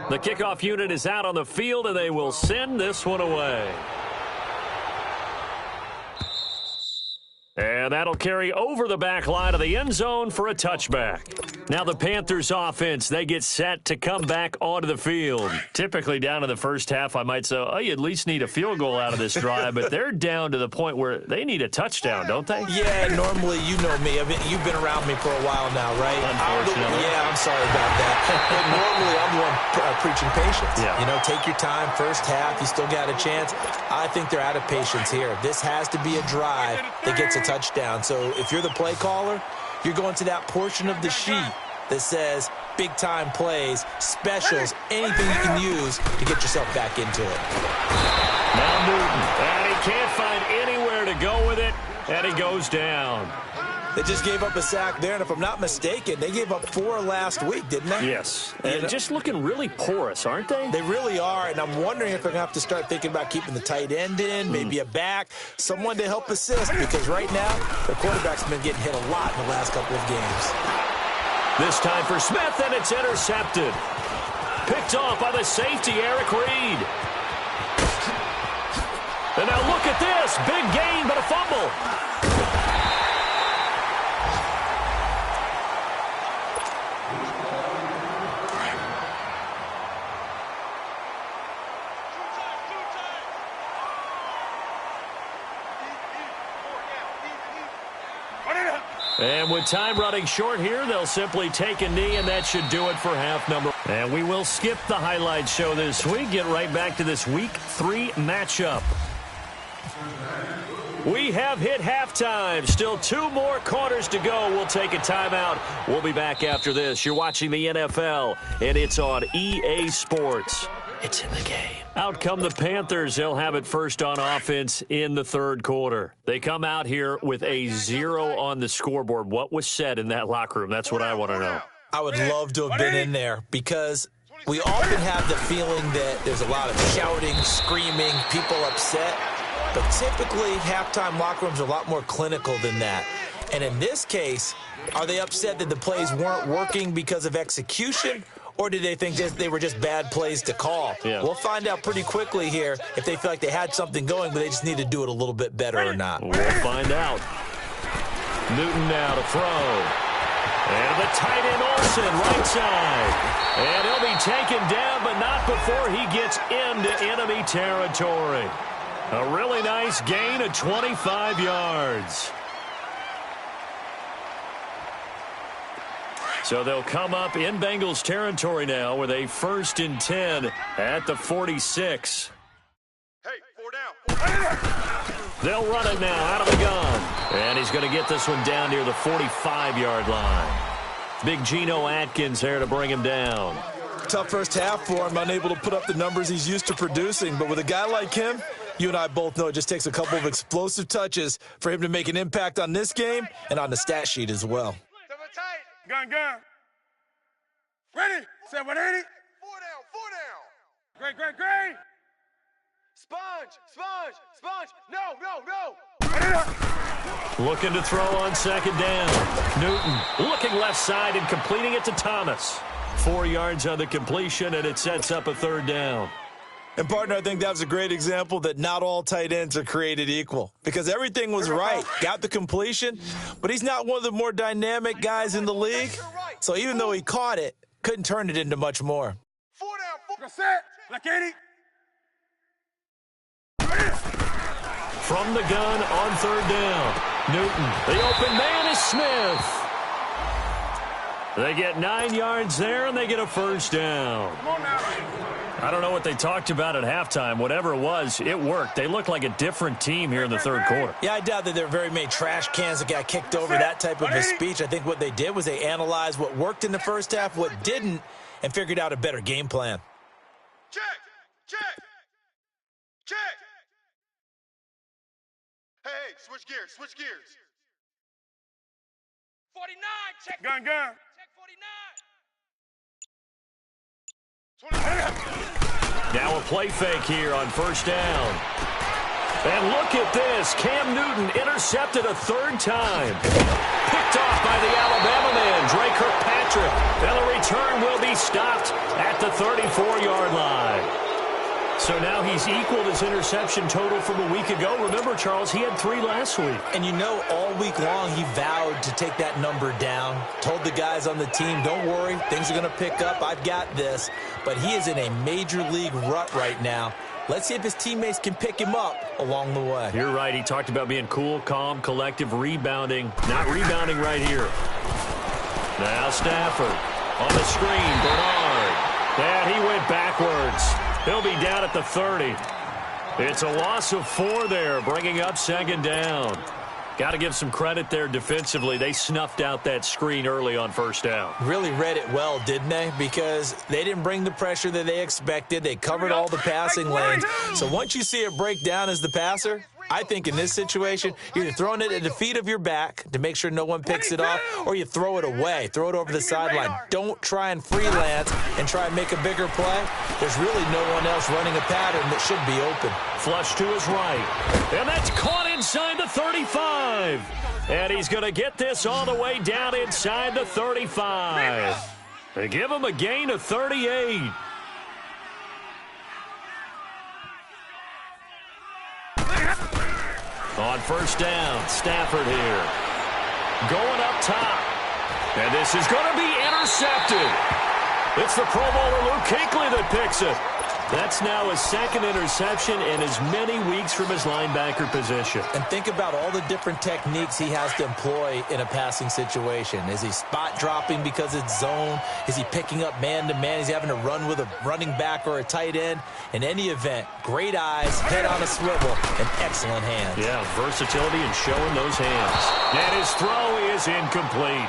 The kickoff unit is out on the field, and they will send this one away. And that'll carry over the back line of the end zone for a touchback. Now the Panthers offense, they get set to come back onto the field. Typically down in the first half, I might say, oh, you at least need a field goal out of this drive, but they're down to the point where they need a touchdown, don't they? Yeah, normally, you know me. You've been around me for a while now, right? Unfortunately. I'm sorry about that. But normally, I'm the one preaching patience. Yeah. You know, take your time. First half, you still got a chance. I think they're out of patience here. This has to be a drive that gets a touchdown. So if you're the play caller, you're going to that portion of the sheet that says big-time plays, specials, anything you can use to get yourself back into it. Now Newton, and he can't find anywhere to go with it, and he goes down. They just gave up a sack there, and if I'm not mistaken, they gave up 4 last week, didn't they? Yes, and just looking really porous, aren't they? They really are, and I'm wondering if they're going to have to start thinking about keeping the tight end in, maybe a back, someone to help assist, because right now, the quarterback's been getting hit a lot in the last couple of games. This time for Smith, and it's intercepted. Picked off by the safety, Eric Reed. And now look at this. Big gain, but a fumble. And with time running short here, they'll simply take a knee, and that should do it for half number. And we will skip the highlight show this week. Get right back to this Week 3 matchup. We have hit halftime. Still 2 more quarters to go. We'll take a timeout. We'll be back after this. You're watching the NFL, and it's on EA Sports. It's in the game. Out come the Panthers. They'll have it first on offense in the third quarter. They come out here with a 0 on the scoreboard. What was said in that locker room? That's what I want to know. I would love to have been in there because we often have the feeling that there's a lot of shouting, screaming, people upset. But typically, halftime locker rooms are a lot more clinical than that. And in this case, are they upset that the plays weren't working because of execution? Or did they think they were just bad plays to call? Yeah. We'll find out pretty quickly here if they feel like they had something going, but they just need to do it a little bit better or not. We'll find out. Newton now to throw. And the tight end Olsen, right side. And he'll be taken down, but not before he gets into enemy territory. A really nice gain of 25 yards. So they'll come up in Bengals territory now with a 1st and 10 at the 46. Hey, 4 down. They'll run it now out of the gun. And he's going to get this one down near the 45-yard line. Big Geno Atkins there to bring him down. Tough first half for him, unable to put up the numbers he's used to producing. But with a guy like him, you and I both know it just takes a couple of explosive touches for him to make an impact on this game and on the stat sheet as well. Gun. Ready. 780. 4 down. Great. Sponge. No. Looking to throw on 2nd down. Newton looking left side and completing it to Thomas. 4 yards on the completion, and it sets up a 3rd down. And, partner, I think that was a great example that not all tight ends are created equal because everything was right. Got the completion, but he's not one of the more dynamic guys in the league. So even though he caught it, couldn't turn it into much more. 4 down. Set. Like 80. From the gun on 3rd down. Newton. The open man is Smith. They get 9 yards there, and they get a 1st down. Come on now. I don't know what they talked about at halftime. Whatever it was, it worked. They look like a different team here in the 3rd quarter. Yeah, I doubt that there are very many trash cans that got kicked over, that type of a speech. I think what they did was they analyzed what worked in the first half, what didn't, and figured out a better game plan. Check. Hey, switch gears. 49, check. Gun. Check 49. 20. Now a play fake here on 1st down. And look at this. Cam Newton intercepted a 3rd time. Picked off by the Alabama man, Dre Kirkpatrick. And the return will be stopped at at the 34-yard line. So now he's equaled his interception total from a week ago. Remember, Charles, he had 3 last week. And you know, all week long he vowed to take that number down. Told the guys on the team, don't worry, things are going to pick up. I've got this. But he is in a major league rut right now. Let's see if his teammates can pick him up along the way. You're right. He talked about being cool, calm, collective, rebounding. Not rebounding right here. Now Stafford on the screen. Bernard. And he went backwards. He'll be down at the 30. It's a loss of 4 there, bringing up 2nd down. Got to give some credit there defensively. They snuffed out that screen early on 1st down. Really read it well, didn't they? Because they didn't bring the pressure that they expected. They covered all the passing lanes. So once you see it break down as the passer, I think in this situation, you're either throwing it at the feet of your back to make sure no one picks it off, or you throw it away. Throw it over the sideline. Don't try and freelance and try and make a bigger play. There's really no one else running a pattern that should be open. Flush to his right. And that's caught inside the 35. And he's going to get this all the way down inside the 35. They give him a gain of 38. On 1st down, Stafford here. Going up top. And this is going to be intercepted. It's the Pro Bowler Luke Kuechly that picks it. That's now his 2nd interception in as many weeks from his linebacker position. And think about all the different techniques he has to employ in a passing situation. Is he spot dropping because it's zone? Is he picking up man-to-man? Is he having to run with a running back or a tight end? In any event, great eyes, head on a swivel, and excellent hands. Yeah, versatility and showing those hands. And his throw is incomplete.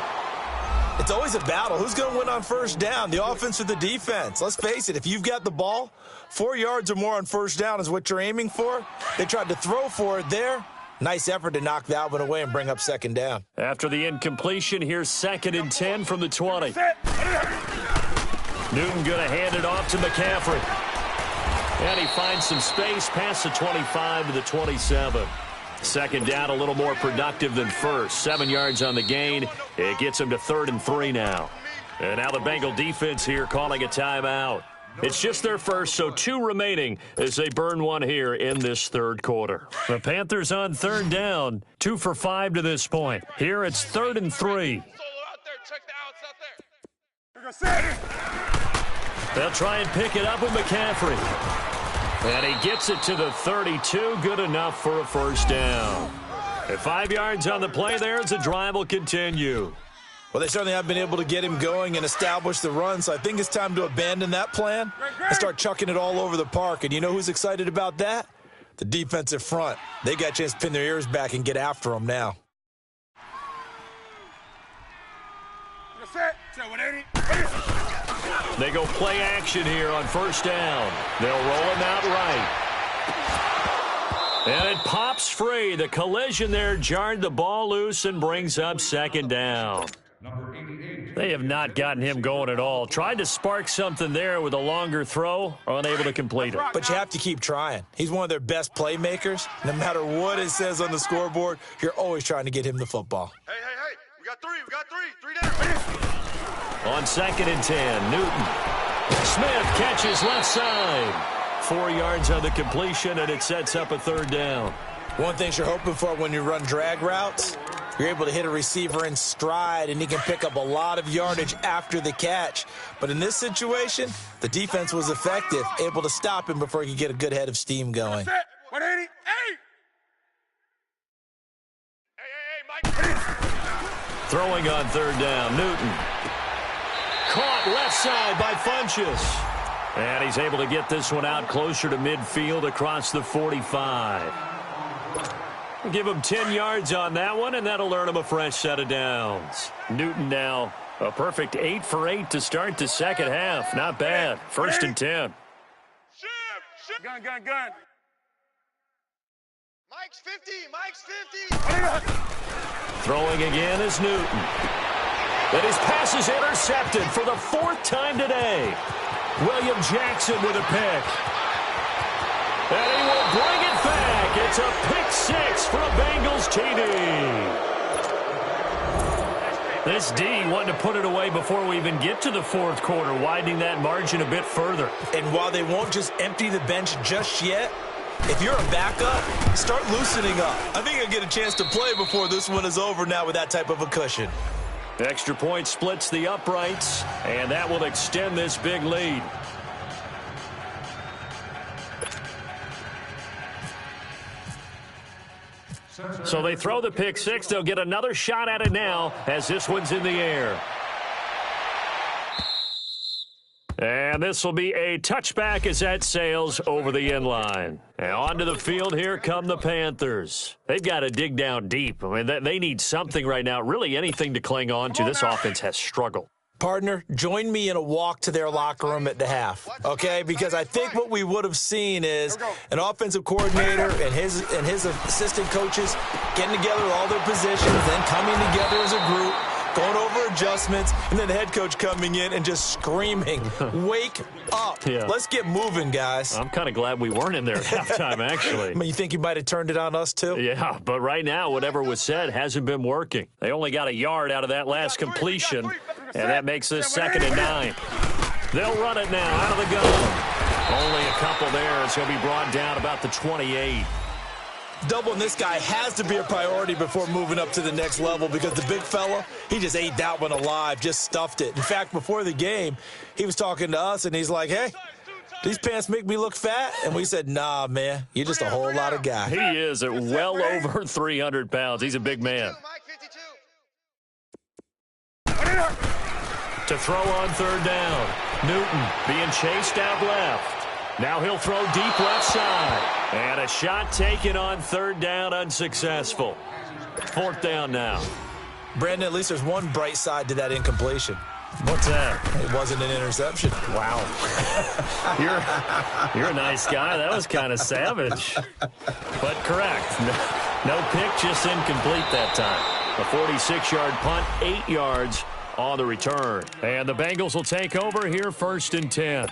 It's always a battle. Who's going to win on 1st down, the offense or the defense? Let's face it, if you've got the ball, 4 yards or more on 1st down is what you're aiming for. They tried to throw for it there. Nice effort to knock that one away and bring up 2nd down. After the incompletion, here's 2nd and 10 from the 20. Newton going to hand it off to McCaffrey. And he finds some space past the 25 to the 27. 2nd down, a little more productive than 1st. 7 yards on the gain. It gets him to 3rd and 3 now. And now the Bengal defense here calling a timeout. It's just their first, so 2 remaining as they burn one here in this 3rd quarter. The Panthers on 3rd down, 2 for 5 to this point. Here it's 3rd and 3. They'll try and pick it up with McCaffrey. And he gets it to the 32, good enough for a 1st down. At 5 yards on the play there as the drive will continue. Well, they certainly have been able to get him going and establish the run, so I think it's time to abandon that plan and start chucking it all over the park. And you know who's excited about that? The defensive front. They got a chance to pin their ears back and get after him now. They go play action here on 1st down. They'll roll him out right. And it pops free. The collision there jarred the ball loose and brings up 2nd down. They have not gotten him going at all. Tried to spark something there with a longer throw, unable to complete it. But you have to keep trying. He's one of their best playmakers. No matter what it says on the scoreboard, you're always trying to get him the football. Hey. We got 3. 3 down. On 2nd and 10, Newton. Smith catches left side. 4 yards on the completion, and it sets up a 3rd down. One thing you're hoping for when you run drag routes, you're able to hit a receiver in stride, and he can pick up a lot of yardage after the catch. But in this situation, the defense was effective, able to stop him before he could get a good head of steam going. 180. Hey, Mike. Throwing on 3rd down, Newton. Caught left side by Funchess. And he's able to get this one out closer to midfield across the 45. Give him 10 yards on that one, and that'll earn him a fresh set of downs. Newton now a perfect 8 for 8 to start the 2nd half. Not bad. 1st and 10. Gun. Mike's 50. Throwing again is Newton. And his pass is intercepted for the 4th time today. William Jackson with a pick. And he will bring it back. It's a pick 6 for a Bengals TD. This D wanting to put it away before we even get to the fourth quarter, widening that margin a bit further. And while they won't just empty the bench just yet, if you're a backup, start loosening up. I think you'll get a chance to play before this one is over now with that type of a cushion. Extra point splits the uprights, and that will extend this big lead. So they throw the pick six. They'll get another shot at it now as this one's in the air. And this will be a touchback as that sails over the end line. And onto the field, here come the Panthers. They've got to dig down deep. I mean, they need something right now, really anything to cling on to. This offense has struggled. Partner, join me in a walk to their locker room at the half, okay? Because I think what we would have seen is an offensive coordinator and his assistant coaches getting together with all their positions, then coming together as a group, going over adjustments, and then the head coach coming in and just screaming, wake up. Yeah. Let's get moving, guys. I'm kind of glad we weren't in there at halftime, actually. I mean, you think you might have turned it on us, too? Yeah, but right now, whatever was said hasn't been working. They only got a yard out of that last completion, and that makes this 2nd and 9. They'll run it now out of the gun. Only a couple there. It's going to be brought down about the 28. Doubling this guy has to be a priority before moving up to the next level because the big fella, he just ate that one alive, just stuffed it. In fact, before the game, he was talking to us, and he's like, hey, these pants make me look fat? And we said, nah, man, you're just a whole lot of guy. He is at well over 300 pounds. He's a big man. To throw on 3rd down. Newton being chased out left. Now he'll throw deep left side. And a shot taken on 3rd down, unsuccessful. 4th down now. Brandon, at least there's one bright side to that incompletion. What's that? It wasn't an interception. Wow. You're a nice guy. That was kind of savage. But correct. No pick, just incomplete that time. A 46-yard punt, 8 yards on the return. And the Bengals will take over here 1st and 10.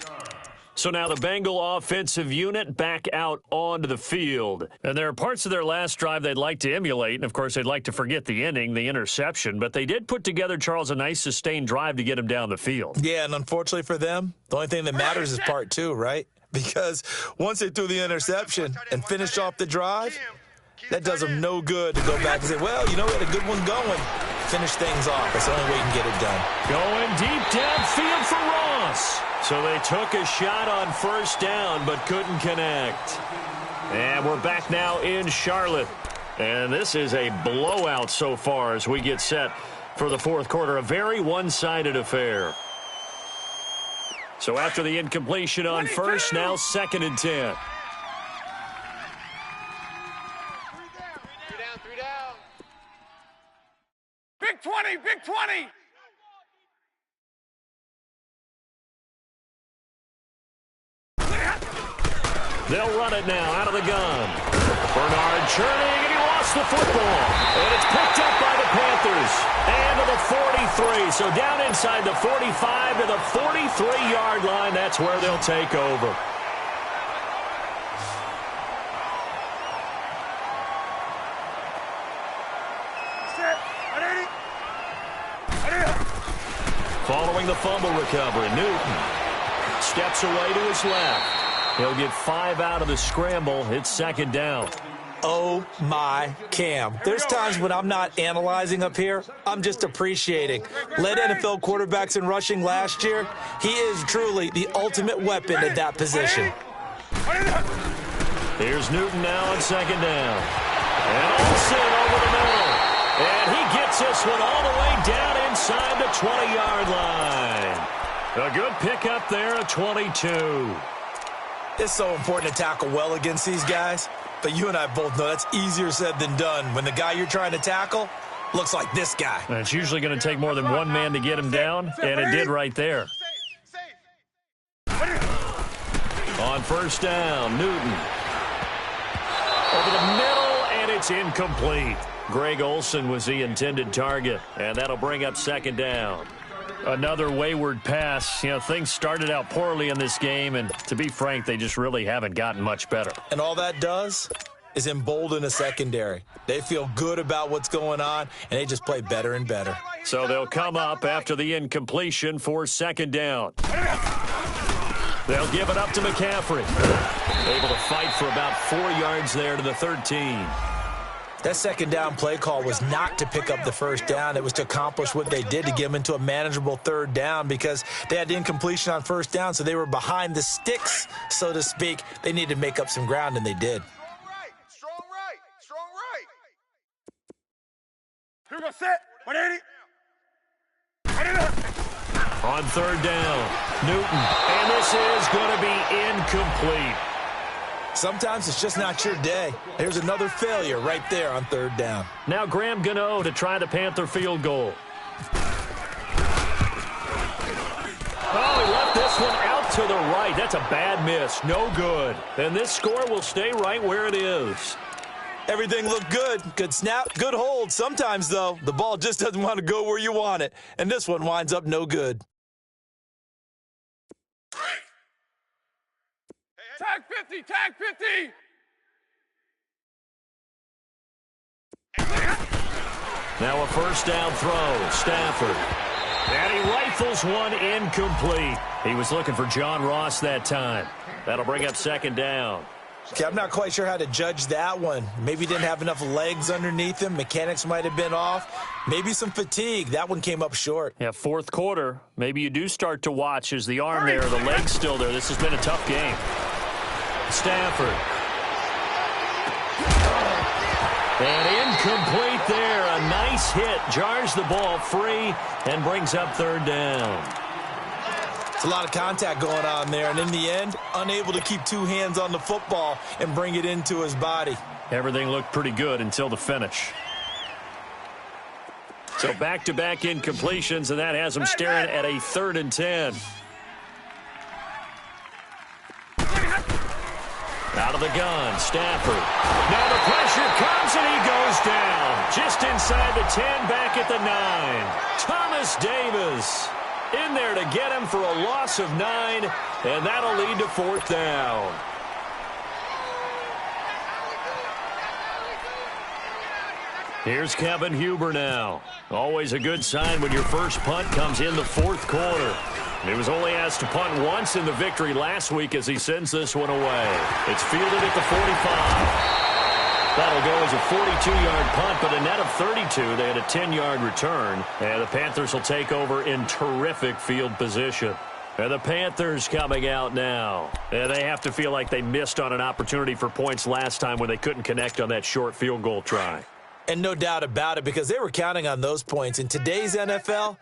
So now the Bengal offensive unit back out onto the field. And there are parts of their last drive they'd like to emulate. And, of course, they'd like to forget the inning, the interception. But they did put together, Charles, a nice sustained drive to get him down the field. Yeah, and unfortunately for them, the only thing that matters is part 2, right? Because once they threw the interception and finished off the drive, that does them no good to go back and say, well, you know, we had a good one going. Finish things off. That's the only way you can get it done. Going deep downfield for Ross. So they took a shot on 1st down but couldn't connect. And we're back now in Charlotte. And this is a blowout so far as we get set for the 4th quarter. A very one-sided affair. So after the incompletion on 1st, now 2nd and 10. 3 down. Big 20, big 20. They'll run it now out of the gun. Bernard churning, and he lost the football. And it's picked up by the Panthers. And to the 43. So down inside the 45 to the 43-yard line. That's where they'll take over. Following the fumble recovery, Newton steps away to his left. He'll get 5 out of the scramble. It's 2nd down. Oh, my Cam. There's times when I'm not analyzing up here. I'm just appreciating. Led NFL quarterbacks in rushing last year. He is truly the ultimate weapon at that position. Here's Newton now on 2nd down. And Olsen over the middle. And he gets this one all the way down inside the 20-yard line. A good pickup there at 22. It's so important to tackle well against these guys, but you and I both know that's easier said than done when the guy you're trying to tackle looks like this guy. And it's usually going to take more than one man to get him down, and it did right there. On 1st down, Newton. Over the middle, and it's incomplete. Greg Olsen was the intended target, and that'll bring up 2nd down. Another wayward pass. You know, things started out poorly in this game, and to be frank, they just really haven't gotten much better. And all that does is embolden a secondary. They feel good about what's going on, and they just play better and better. So they'll come up after the incompletion for second down. They'll give it up to McCaffrey. Able to fight for about 4 yards there to the 13. That second down play call was not to pick up the first down. It was to accomplish what they did, to get them into a manageable third down, because they had the incompletion on first down, so they were behind the sticks, so to speak. They needed to make up some ground, and they did. Strong right. Strong right. Here we go, set. 180. On third down, Newton. And this is going to be incomplete. Sometimes it's just not your day. There's another failure right there on third down. Now Graham Gano to try the Panther field goal. Oh, he left this one out to the right. That's a bad miss. No good. And this score will stay right where it is. Everything looked good. Good snap, good hold. Sometimes, though, the ball just doesn't want to go where you want it. And this one winds up no good. Tag 50, tag 50. Now a first down throw, Stafford. And he rifles one incomplete. He was looking for John Ross that time. That'll bring up second down. Okay, I'm not quite sure how to judge that one. Maybe he didn't have enough legs underneath him. Mechanics might have been off. Maybe some fatigue. That one came up short. Yeah, fourth quarter. Maybe you do start to watch as the arm there, the leg's still there. This has been a tough game. Stafford. And incomplete there. A nice hit. Jars the ball free and brings up third down. It's a lot of contact going on there, and in the end, unable to keep two hands on the football and bring it into his body. Everything looked pretty good until the finish. So back-to-back incompletions, and that has them staring at a 3rd and 10. Out of the gun, Stafford. Now the pressure comes, and he goes down. Just inside the 10, back at the 9. Thomas Davis in there to get him for a loss of 9, and that'll lead to 4th down. Here's Kevin Huber now. Always a good sign when your first punt comes in the 4th quarter. He was only asked to punt once in the victory last week as he sends this one away. It's fielded at the 45. That'll go as a 42-yard punt, but a net of 32. They had a 10-yard return, and the Panthers will take over in terrific field position. And the Panthers coming out now. And they have to feel like they missed on an opportunity for points last time when they couldn't connect on that short field goal try. And no doubt about it, because they were counting on those points. In today's NFL,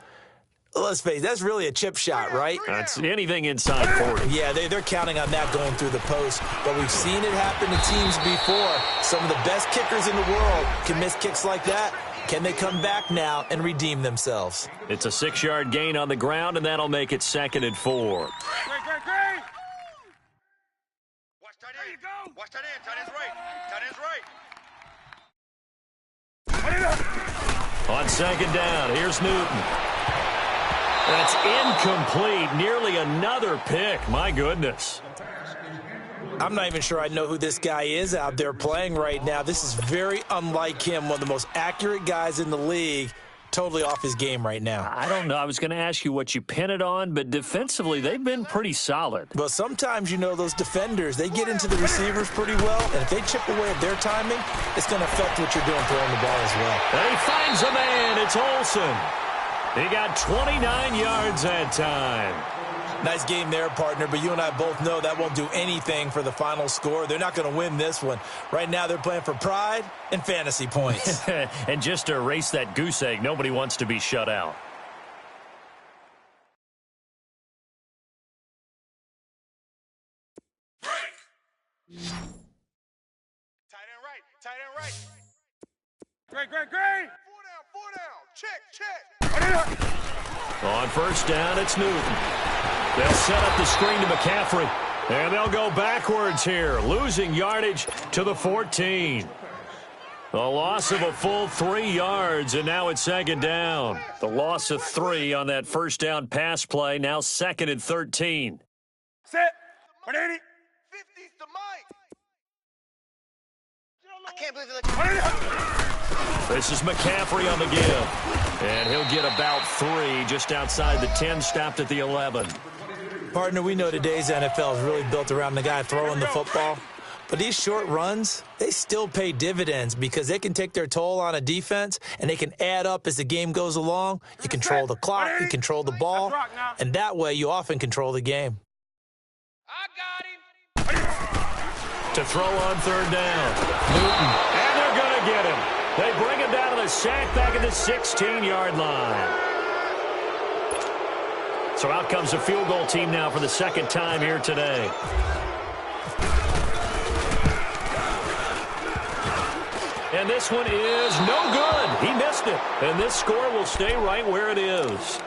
let's face it, that's really a chip shot, right? That's anything inside 40. Yeah, they're counting on that going through the post. But we've seen it happen to teams before. Some of the best kickers in the world can miss kicks like that. Can they come back now and redeem themselves? It's a 6-yard gain on the ground, and that'll make it 2nd and 4. Great. Watch tight end. Watch tight end. Tight end's right. Tight end's right. On 2nd down, here's Newton. That's incomplete. Nearly another pick. My goodness. I'm not even sure I know who this guy is out there playing right now. This is very unlike him, one of the most accurate guys in the league. Totally off his game right now. I don't know. I was going to ask you what you pin it on, but defensively, they've been pretty solid. Well, sometimes, those defenders, they get into the receivers pretty well, and if they chip away at their timing, it's going to affect what you're doing throwing the ball as well. And he finds a man. It's Olsen. He got 29 yards that time. Nice game there, partner, but you and I both know that won't do anything for the final score. They're not going to win this one. Right now, they're playing for pride and fantasy points. And just to erase that goose egg, nobody wants to be shut out. Tight end right. Great. 4 down. Check. On 1st down, it's Newton. They'll set up the screen to McCaffrey. And they'll go backwards here, losing yardage to the 14. A loss of a full 3 yards, and now it's 2nd down. The loss of 3 on that 1st down pass play, now 2nd and 13. Set. 180. 50's the mic. I can't believe they're This is McCaffrey on the give. And he'll get about 3 just outside the 10, stopped at the 11. Partner, we know today's NFL is really built around the guy throwing the football. But these short runs, they still pay dividends because they can take their toll on a defense and they can add up as the game goes along. You control the clock, you control the ball, and that way you often control the game. I got him. To throw on third down. Newton. And they're going to get him. They bring him down to the sack back at the 16-yard line. So out comes the field goal team now for the second time here today. And this one is no good. He missed it. And this score will stay right where it is.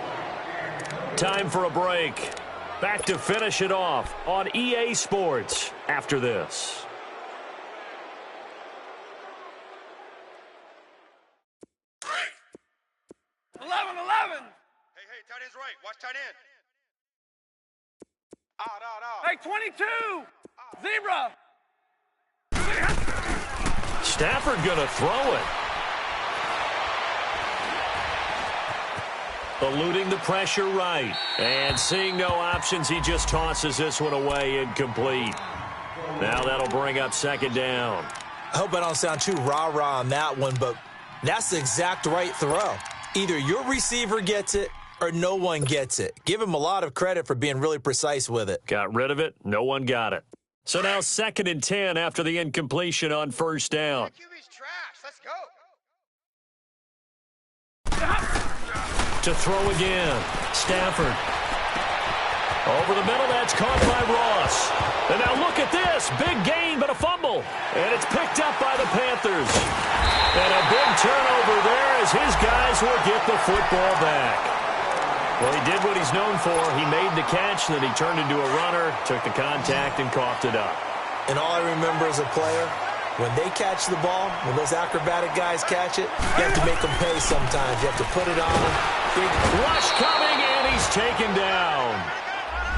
Time for a break. Back to finish it off on EA Sports after this. Break. 11-11. Hey, tight end's right. Watch tight end. Out. Hey, 22. Zebra. Stafford going to throw it. Eluding the pressure right. And seeing no options, he just tosses this one away incomplete. Now that'll bring up second down. I hope I don't sound too rah-rah on that one, but that's the exact right throw. Either your receiver gets it or no one gets it. Give him a lot of credit for being really precise with it. Got rid of it. No one got it. So now 2nd and 10 after the incompletion on first down. QB's trash. Let's go. To throw again. Stafford. Over the middle, that's caught by Ross. And now look at this. Big gain, but a fumble. And it's picked up by the Panthers. And a big turnover there as his guys will get the football back. Well, he did what he's known for. He made the catch, then he turned into a runner, took the contact, and coughed it up. And all I remember as a player, when they catch the ball, when those acrobatic guys catch it, you have to make them pay sometimes. You have to put it on them. Big rush coming, and he's taken down.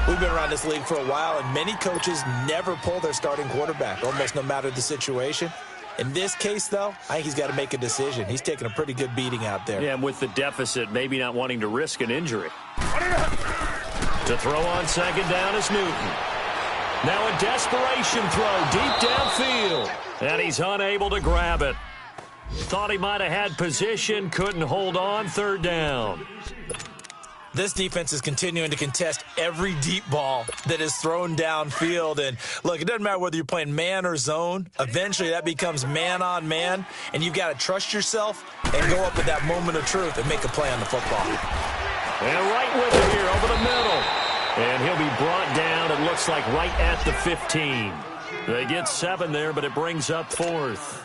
We've been around this league for a while, and many coaches never pull their starting quarterback, almost no matter the situation. In this case, though, I think he's got to make a decision. He's taking a pretty good beating out there. Yeah, and with the deficit, maybe not wanting to risk an injury. To throw on second down is Newton. Now a desperation throw deep downfield. And he's unable to grab it. Thought he might have had position, couldn't hold on, third down. This defense is continuing to contest every deep ball that is thrown downfield. And, look, it doesn't matter whether you're playing man or zone. Eventually, that becomes man-on-man, and you've got to trust yourself and go up at that moment of truth and make a play on the football. And right with it here over the middle. And he'll be brought down, it looks like, right at the 15. They get 7 there, but it brings up 4th.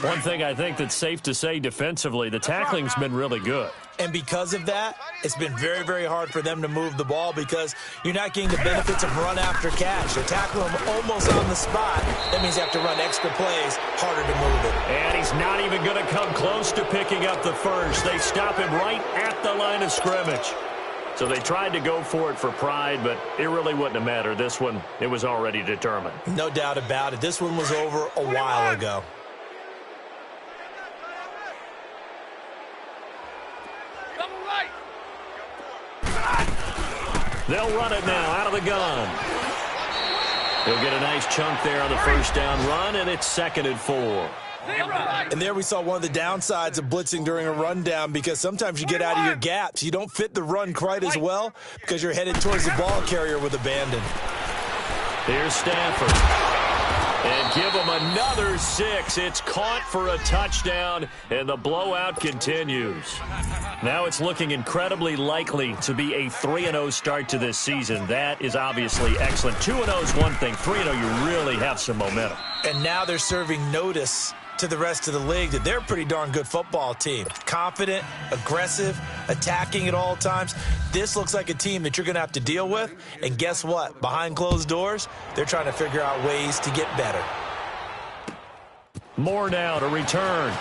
One thing I think that's safe to say defensively, the tackling's been really good. And because of that, it's been very, very hard for them to move the ball because you're not getting the benefits of run after catch. They're tackling him almost on the spot. That means you have to run extra plays, harder to move it. And he's not even going to come close to picking up the first. They stop him right at the line of scrimmage. So they tried to go for it for pride, but it really wouldn't have mattered. This one, it was already determined. No doubt about it. This one was over a while ago. They'll run it now out of the gun. He'll get a nice chunk there on the first down run, and it's 2nd and 4. And there we saw one of the downsides of blitzing during a rundown because sometimes you get out of your gaps. You don't fit the run quite as well because you're headed towards the ball carrier with abandon. Here's Stafford. And give him another 6. It's caught for a touchdown, and the blowout continues. Now it's looking incredibly likely to be a 3-0 start to this season. That is obviously excellent. 2-0 is one thing. 3-0, you really have some momentum. And now they're serving notice to the rest of the league that they're a pretty darn good football team. Confident, aggressive, attacking at all times. This looks like a team that you're going to have to deal with. And guess what? Behind closed doors, they're trying to figure out ways to get better. More now to return.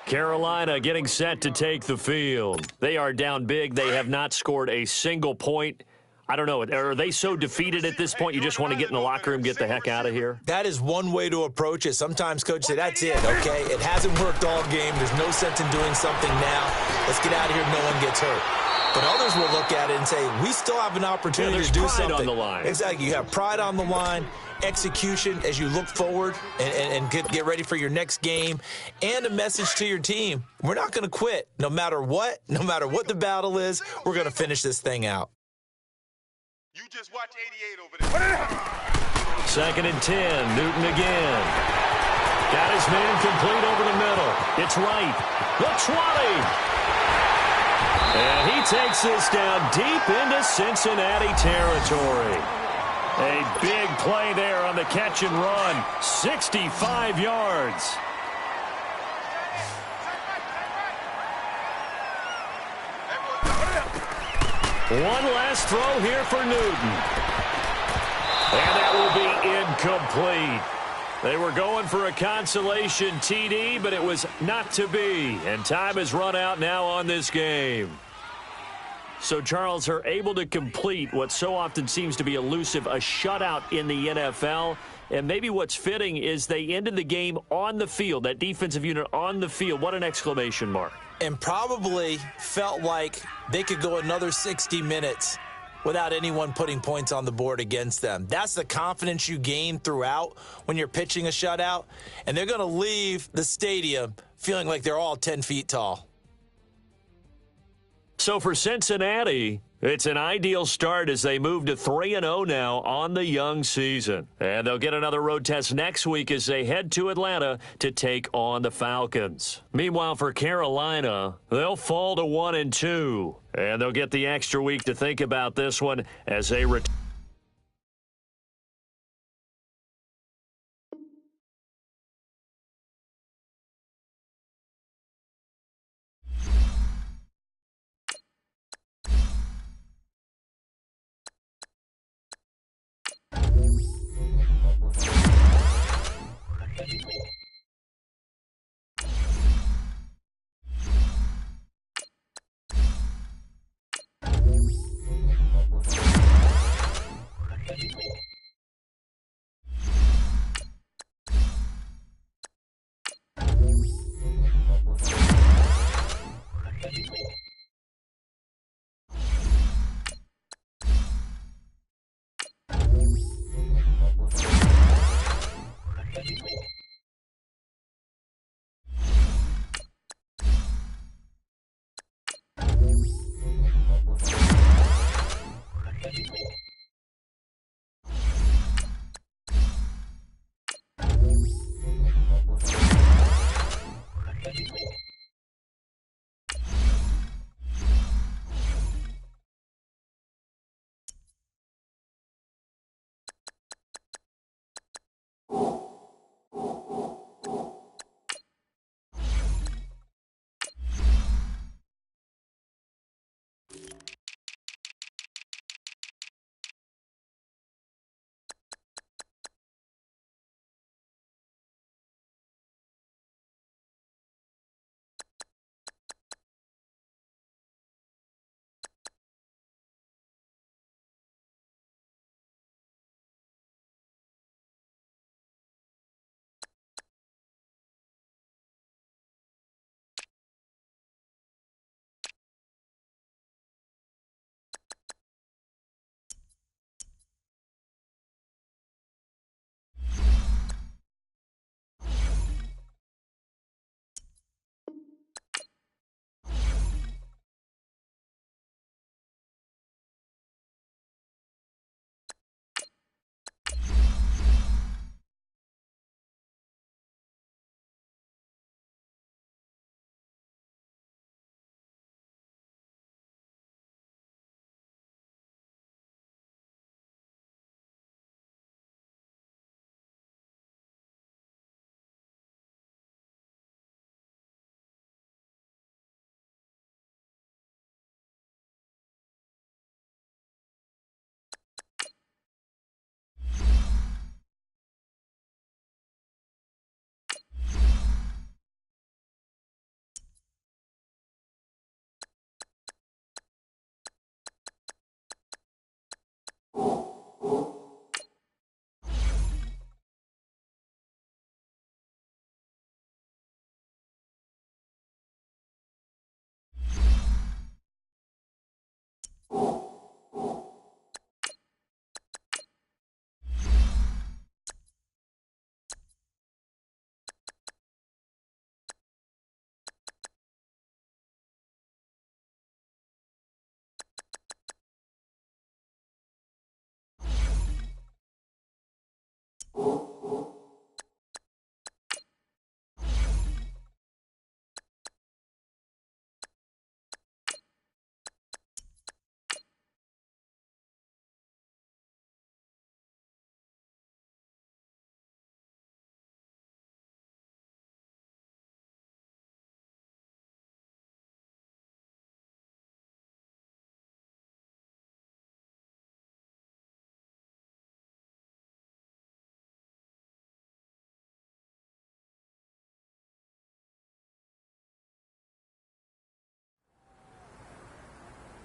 Carolina getting set to take the field. They are down big. They have not scored a single point I don't know. Are they so defeated at this point you just want to get in the locker room, get the heck out of here? That is one way to approach it. Sometimes coaches say, that's it, okay? It hasn't worked all game. There's no sense in doing something now. Let's get out of here. No one gets hurt. But others will look at it and say, we still have an opportunity to do something. Pride on the line. Exactly. You have pride on the line, execution as you look forward and get ready for your next game, and a message to your team. We're not going to quit. No matter what the battle is, we're going to finish this thing out. You just watch 88 over there. 2nd and 10. Newton again. Got his man complete over the middle. It's right. The 20. And he takes this down deep into Cincinnati territory. A big play there on the catch and run. 65 yards. One last throw here for Newton. And that will be incomplete. They were going for a consolation TD, but it was not to be. And time has run out now on this game. So, Charles, are able to complete what so often seems to be elusive, a shutout in the NFL. And maybe what's fitting is they ended the game on the field, that defensive unit on the field. What an exclamation mark. And probably felt like they could go another 60 minutes without anyone putting points on the board against them. That's the confidence you gain throughout when you're pitching a shutout. And they're going to leave the stadium feeling like they're all 10 feet tall. So for Cincinnati, it's an ideal start as they move to 3-0 now on the young season. And they'll get another road test next week as they head to Atlanta to take on the Falcons. Meanwhile, for Carolina, they'll fall to 1-2. And they'll get the extra week to think about this one as they return.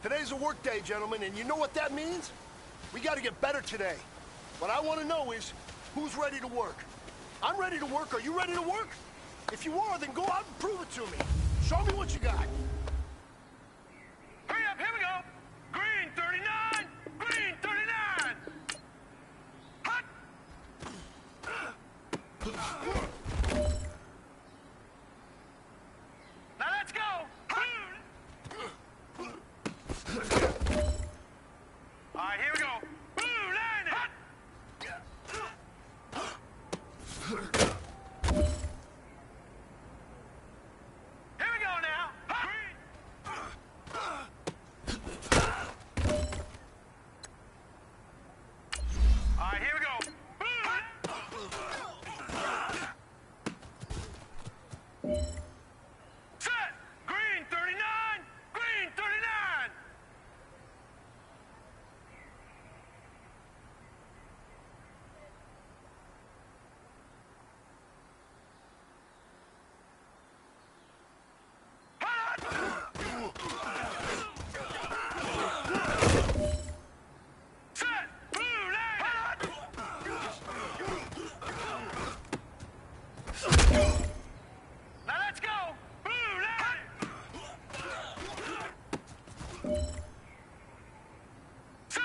Today's a work day, gentlemen, and you know what that means? We got to get better today. What I want to know is, who's ready to work? I'm ready to work. Are you ready to work? If you are, then go out and prove it to me. Show me what you got. Hurry up, here we go. Green 39, green 39. Hot. Now let's go. All right, here we go. Blue line. Hot. Here we go now. Hot. All right, here we go. Set. Green 39, green 39. Set. Blue line. Now let's go. Blue line.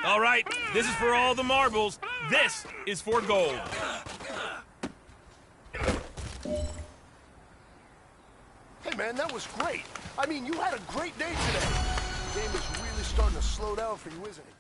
All right, this is for all the marbles. This is for gold. Hey, man, that was great. I mean, you had a great day today. The game is really starting to slow down for you, isn't it?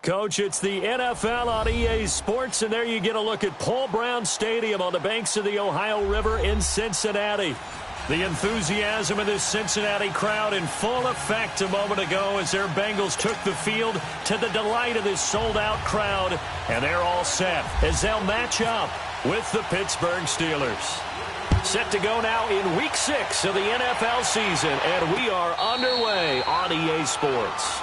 Coach, it's the NFL on EA Sports, and there you get a look at Paul Brown Stadium on the banks of the Ohio River in Cincinnati. The enthusiasm of this Cincinnati crowd in full effect a moment ago as their Bengals took the field to the delight of this sold-out crowd, and they're all set as they'll match up with the Pittsburgh Steelers. Set to go now in Week 6 of the NFL season, and we are underway on EA Sports.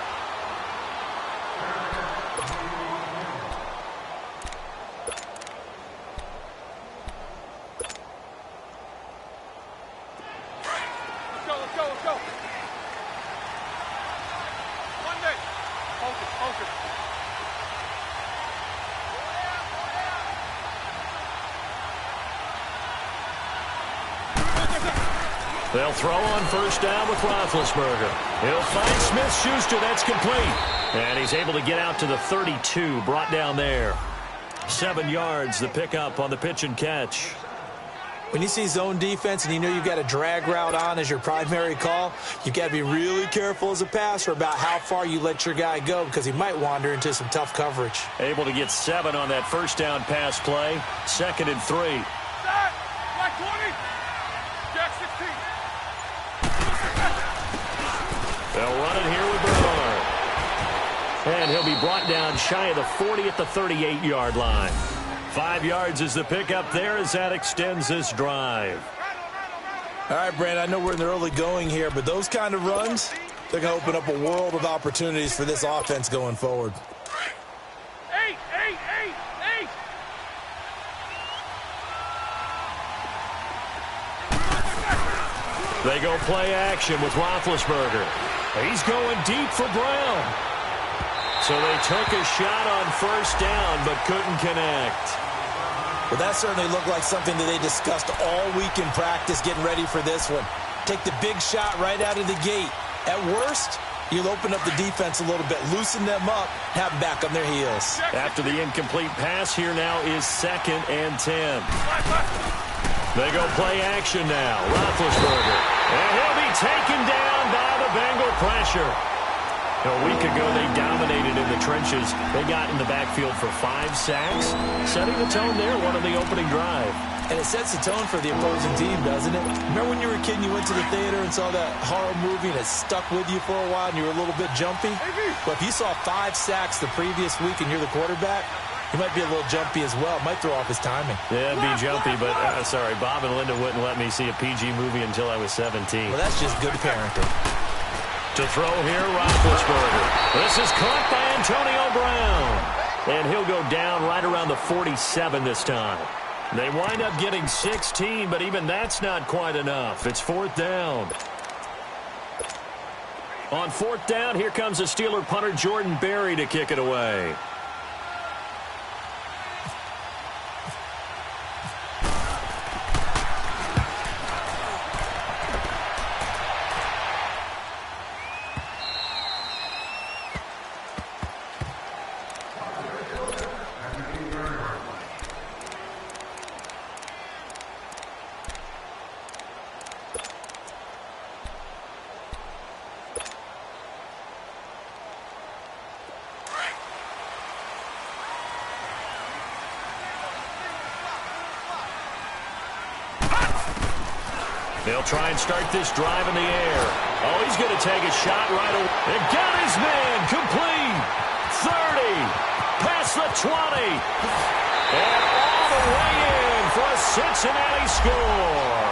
They'll throw on first down with Roethlisberger. He'll find Smith-Schuster. That's complete. And he's able to get out to the 32, brought down there. 7 yards, the pickup on the pitch and catch. When you see zone defense and you know you've got a drag route on as your primary call, you've got to be really careful as a passer about how far you let your guy go because he might wander into some tough coverage. Able to get 7 on that first down pass play. 2nd and 3. Like 20. Jack 16. They'll run it here with Bernard. And he'll be brought down shy of the 40 at the 38-yard line. 5 yards is the pickup there as that extends this drive. All right, Brandon, I know we're in the early going here, but those kind of runs, they're going to open up a world of opportunities for this offense going forward. 8. They go play action with Roethlisberger. He's going deep for Brown. So they took a shot on first down but couldn't connect. Well, that certainly looked like something that they discussed all week in practice getting ready for this one. Take the big shot right out of the gate. At worst, you'll open up the defense a little bit, loosen them up, have them back on their heels. After the incomplete pass, here now is 2nd and 10. They go play action now. Roethlisberger. And he'll be taken down by the Bengal pressure. A week ago, they dominated in the trenches. They got in the backfield for 5 sacks, setting the tone there, one on the opening drive. And it sets the tone for the opposing team, doesn't it? Remember when you were a kid and you went to the theater and saw that horror movie and it stuck with you for a while and you were a little bit jumpy? Well, if you saw 5 sacks the previous week and you're the quarterback, you might be a little jumpy as well. It might throw off his timing. Yeah, it'd be jumpy, but sorry, Bob and Linda wouldn't let me see a PG movie until I was 17. Well, that's just good parenting. To throw here, Roethlisberger. This is caught by Antonio Brown. And he'll go down right around the 47 this time. They wind up getting 16, but even that's not quite enough. It's 4th down. On 4th down, here comes the Steeler punter Jordan Berry to kick it away. They'll try and start this drive in the air. Oh, he's going to take a shot right away. It got his man complete. 30. Past the 20. And all the way in for a Cincinnati score.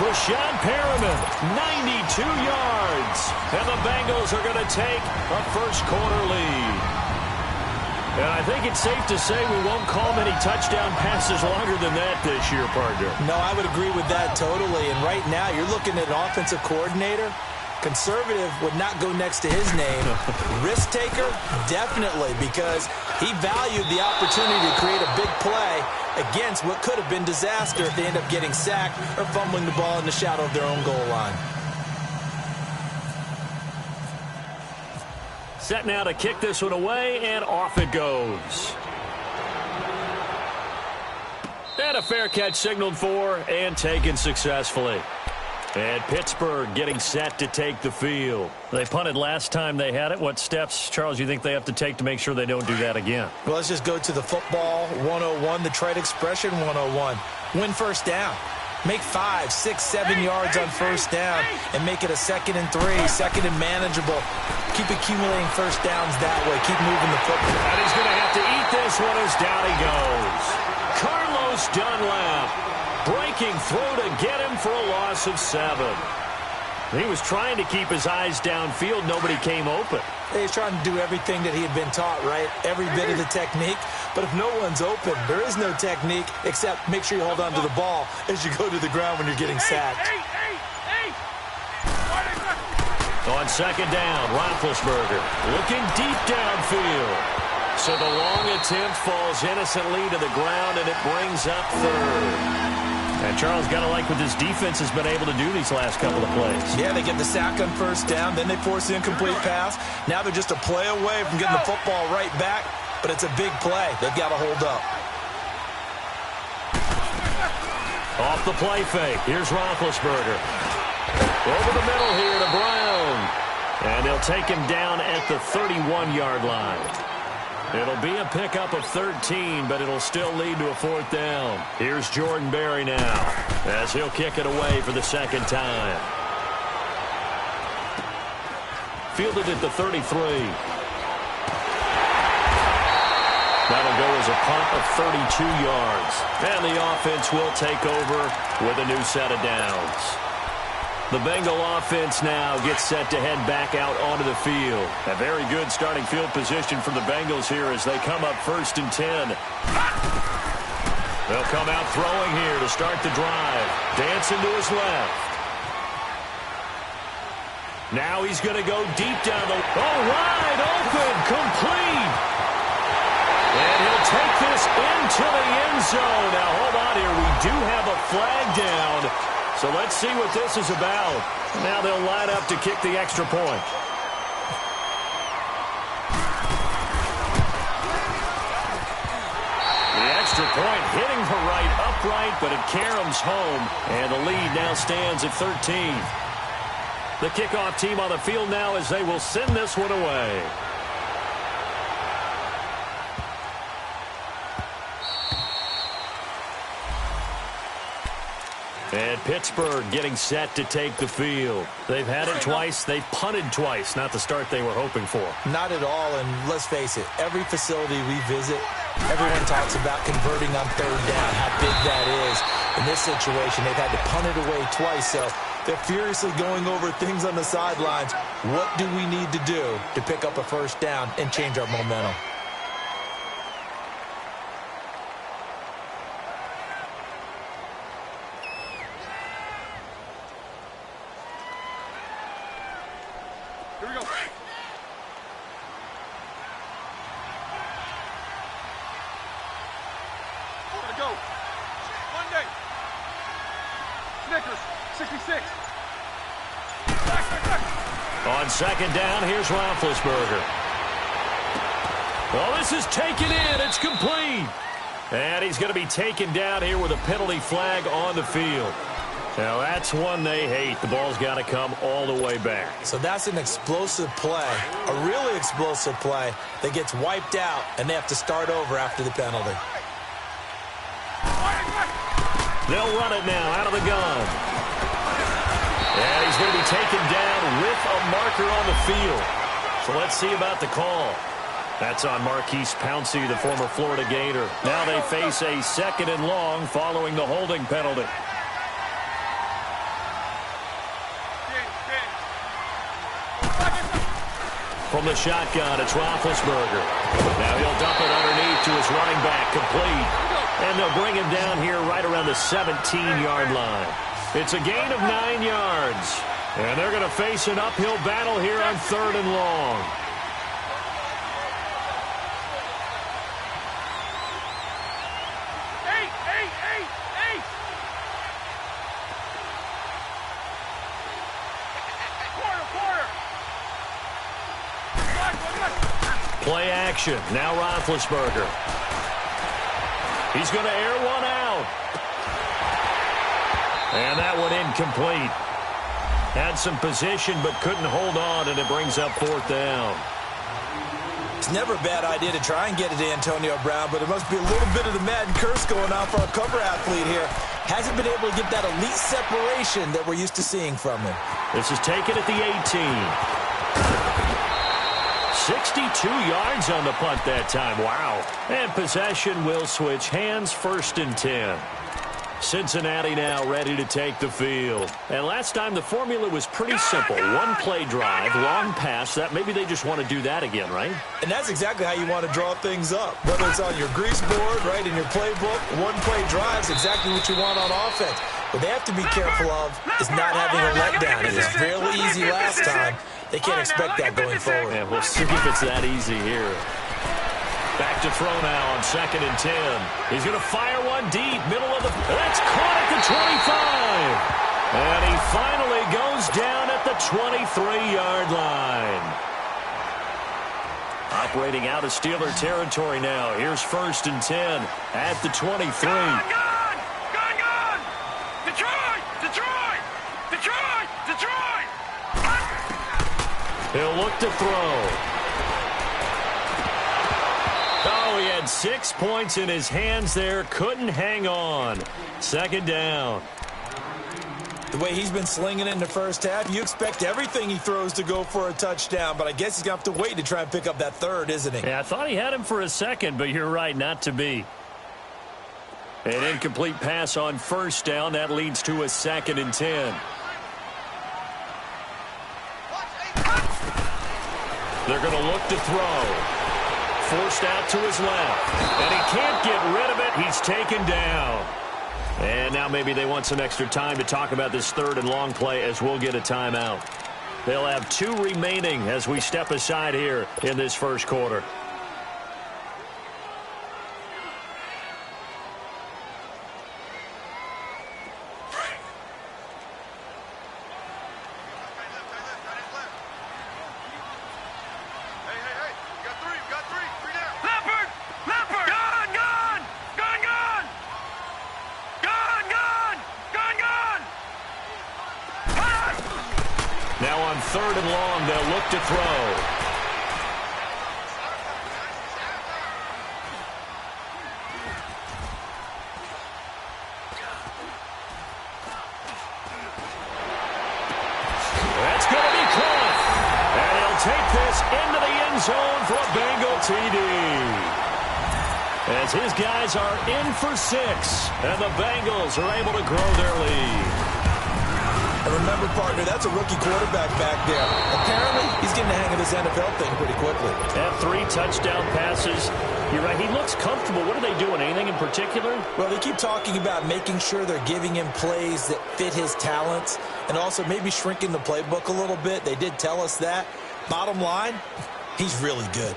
Brashad Perriman, 92 yards. And the Bengals are going to take a first-quarter lead. And I think it's safe to say we won't call many touchdown passes longer than that this year, partner. No, I would agree with that totally. And right now, you're looking at an offensive coordinator. Conservative would not go next to his name. Risk taker, definitely, because he valued the opportunity to create a big play against what could have been disaster if they end up getting sacked or fumbling the ball in the shadow of their own goal line. Set now to kick this one away, and off it goes. And a fair catch signaled for and taken successfully. And Pittsburgh getting set to take the field. They punted last time they had it. What steps, Charles, you think they have to take to make sure they don't do that again? Well, let's just go to the football 101, the trade expression 101. Win first down. Make 5, 6, 7 yards on first down and make it a 2nd and 3, 2nd and manageable. Keep accumulating first downs that way. Keep moving the football. And he's going to have to eat this one as down he goes. Carlos Dunlap breaking through to get him for a loss of 7. He was trying to keep his eyes downfield. Nobody came open. He's trying to do everything that he had been taught, right? Every bit of the technique. But if no one's open, there is no technique except make sure you hold on to the ball as you go to the ground when you're getting sacked. On second down, Roethlisberger looking deep downfield. So the long attempt falls innocently to the ground, and it brings up 3rd. And Charles, got to like what this defense has been able to do these last couple of plays. Yeah, they get the sack on first down, then they force the incomplete pass. Now they're just a play away from getting the football right back, but it's a big play. They've got to hold up. Off the play fake. Here's Roethlisberger. Over the middle here to Brown. And they'll take him down at the 31-yard line. It'll be a pickup of 13, but it'll still lead to a 4th down. Here's Jordan Berry now as he'll kick it away for the 2nd time. Fielded at the 33. That'll go as a punt of 32 yards. And the offense will take over with a new set of downs. The Bengal offense now gets set to head back out onto the field. A very good starting field position for the Bengals here as they come up 1st and 10. They'll come out throwing here to start the drive. Dancing to his left. Now he's going to go deep down the... Oh, wide open, complete. And he'll take this into the end zone. Now, hold on here. We do have a flag down. So let's see what this is about. Now they'll line up to kick the extra point. The extra point hitting the right upright, but it caroms home. And the lead now stands at 13. The kickoff team on the field now as they will send this one away. And Pittsburgh getting set to take the field. They've had it twice. They've punted twice. Not the start they were hoping for. Not at all, and let's face it, every facility we visit, everyone talks about converting on 3rd down, how big that is. In this situation, they've had to punt it away twice, so they're furiously going over things on the sidelines. What do we need to do to pick up a 1st down and change our momentum? Here we go. Gotta go. Monday. Snickers, 66. On second down, here's Roethlisberger. Well, this is taken in. It's complete. And he's going to be taken down here with a penalty flag on the field. Now, that's one they hate. The ball's got to come all the way back. So that's an explosive play, a really explosive play that gets wiped out, and they have to start over after the penalty. They'll run it now out of the gun. And he's going to be taken down with a marker on the field. So let's see about the call. That's on Marquise Pouncey, the former Florida Gator. Now they face a 2nd and long following the holding penalty. From the shotgun, it's Roethlisberger. Now he'll dump it underneath to his running back, complete. And they'll bring him down here right around the 17-yard line. It's a gain of 9 yards. And they're going to face an uphill battle here on 3rd and long. Play action. Now Roethlisberger. He's going to air one out. And that one incomplete. Had some position but couldn't hold on, and it brings up 4th down. It's never a bad idea to try and get it to Antonio Brown, but it must be a little bit of the Madden curse going on for our cover athlete here. Hasn't been able to get that elite separation that we're used to seeing from him. This is taken at the 18. 62 yards on the punt that time. Wow. And possession will switch hands, 1st and 10. Cincinnati now ready to take the field. And last time the formula was pretty simple. One play drive, long pass. That maybe they just want to do that again, right? And that's exactly how you want to draw things up. Whether it's on your grease board, right, in your playbook, one play drive is exactly what you want on offense. What they have to be careful of is not having a letdown. It was fairly easy last time. They can't expect that going forward. Yeah, we'll see if it's that easy here. Back to throw now on 2nd and 10. He's going to fire one deep, middle of the... That's caught at the 25. And he finally goes down at the 23-yard line. Operating out of Steeler territory now. Here's 1st and 10 at the 23. Gone! Detroit! Detroit! Detroit! Detroit! He'll look to throw. Oh, he had 6 points in his hands there. Couldn't hang on. 2nd down. The way he's been slinging it in the first half, you expect everything he throws to go for a touchdown, but I guess he's going to have to wait to try and pick up that 3rd, isn't he? Yeah, I thought he had him for a second, but you're right, not to be. An incomplete pass on 1st down. That leads to a 2nd and 10. They're going to look to throw. Forced out to his left. And he can't get rid of it. He's taken down. And now maybe they want some extra time to talk about this 3rd and long play as we'll get a timeout. They'll have 2 remaining as we step aside here in this 1st quarter. Now on 3rd and long, they'll look to throw. That's going to be caught. And he'll take this into the end zone for a Bengal TD. As his guys are in for 6, and the Bengals are able to grow their lead. And remember, partner, that's a rookie quarterback back there. Apparently, he's getting the hang of this NFL thing pretty quickly. Have 3 touchdown passes. You're right, he looks comfortable. What are they doing? Anything in particular? Well, they keep talking about making sure they're giving him plays that fit his talents and also maybe shrinking the playbook a little bit. They did tell us that. Bottom line, he's really good.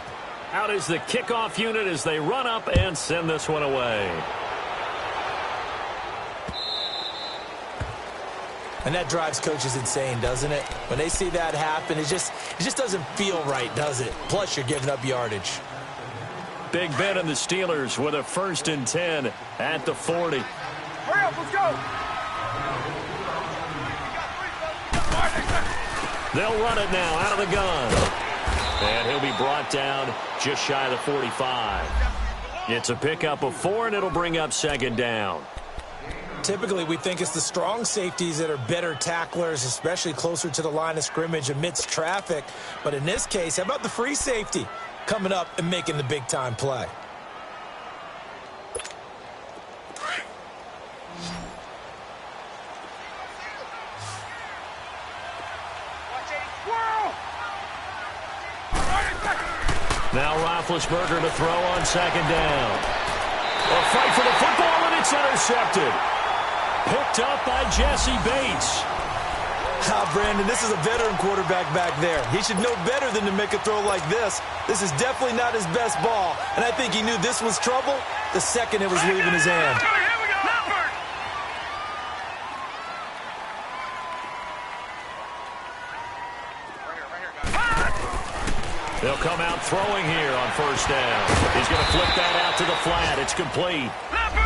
Out is the kickoff unit as they run up and send this one away. And that drives coaches insane, doesn't it? When they see that happen, it just doesn't feel right, does it? Plus, you're giving up yardage. Big Ben and the Steelers with a 1st and 10 at the 40. Hurry up, let's go! They'll run it now out of the gun. And he'll be brought down just shy of the 45. It's a pickup of 4, and it'll bring up 2nd down. Typically, we think it's the strong safeties that are better tacklers, especially closer to the line of scrimmage amidst traffic. But in this case, how about the free safety coming up and making the big-time play? Now Roethlisberger to throw on 2nd down. A fight for the football, and it's intercepted. Picked up by Jesse Bates. Brandon, this is a veteran quarterback back there. He should know better than to make a throw like this. This is definitely not his best ball, and I think he knew this was trouble the second it was leaving his hand. They'll come out throwing here on 1st down. He's going to flip that out to the flat. It's complete.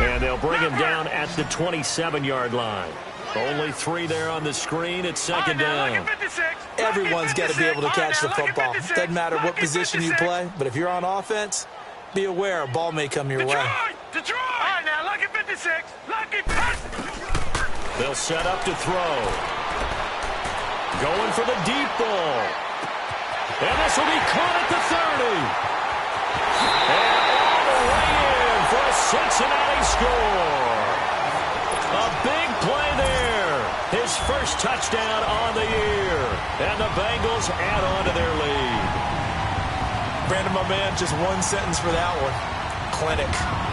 And they'll bring him down at the 27-yard line. Only 3 there on the screen. It's second down. Everyone's got to be able to catch the football. Doesn't matter what position you play, but if you're on offense, be aware a ball may come your way. Detroit! All right, now, lucky 56. Lucky 56. They'll set up to throw. Going for the deep ball. And this will be caught at the 30. And all the way in for a Cincinnati score. A big play there. His first touchdown on the year. And the Bengals add on to their lead. Brandon, my man, just one sentence for that one. Clinic.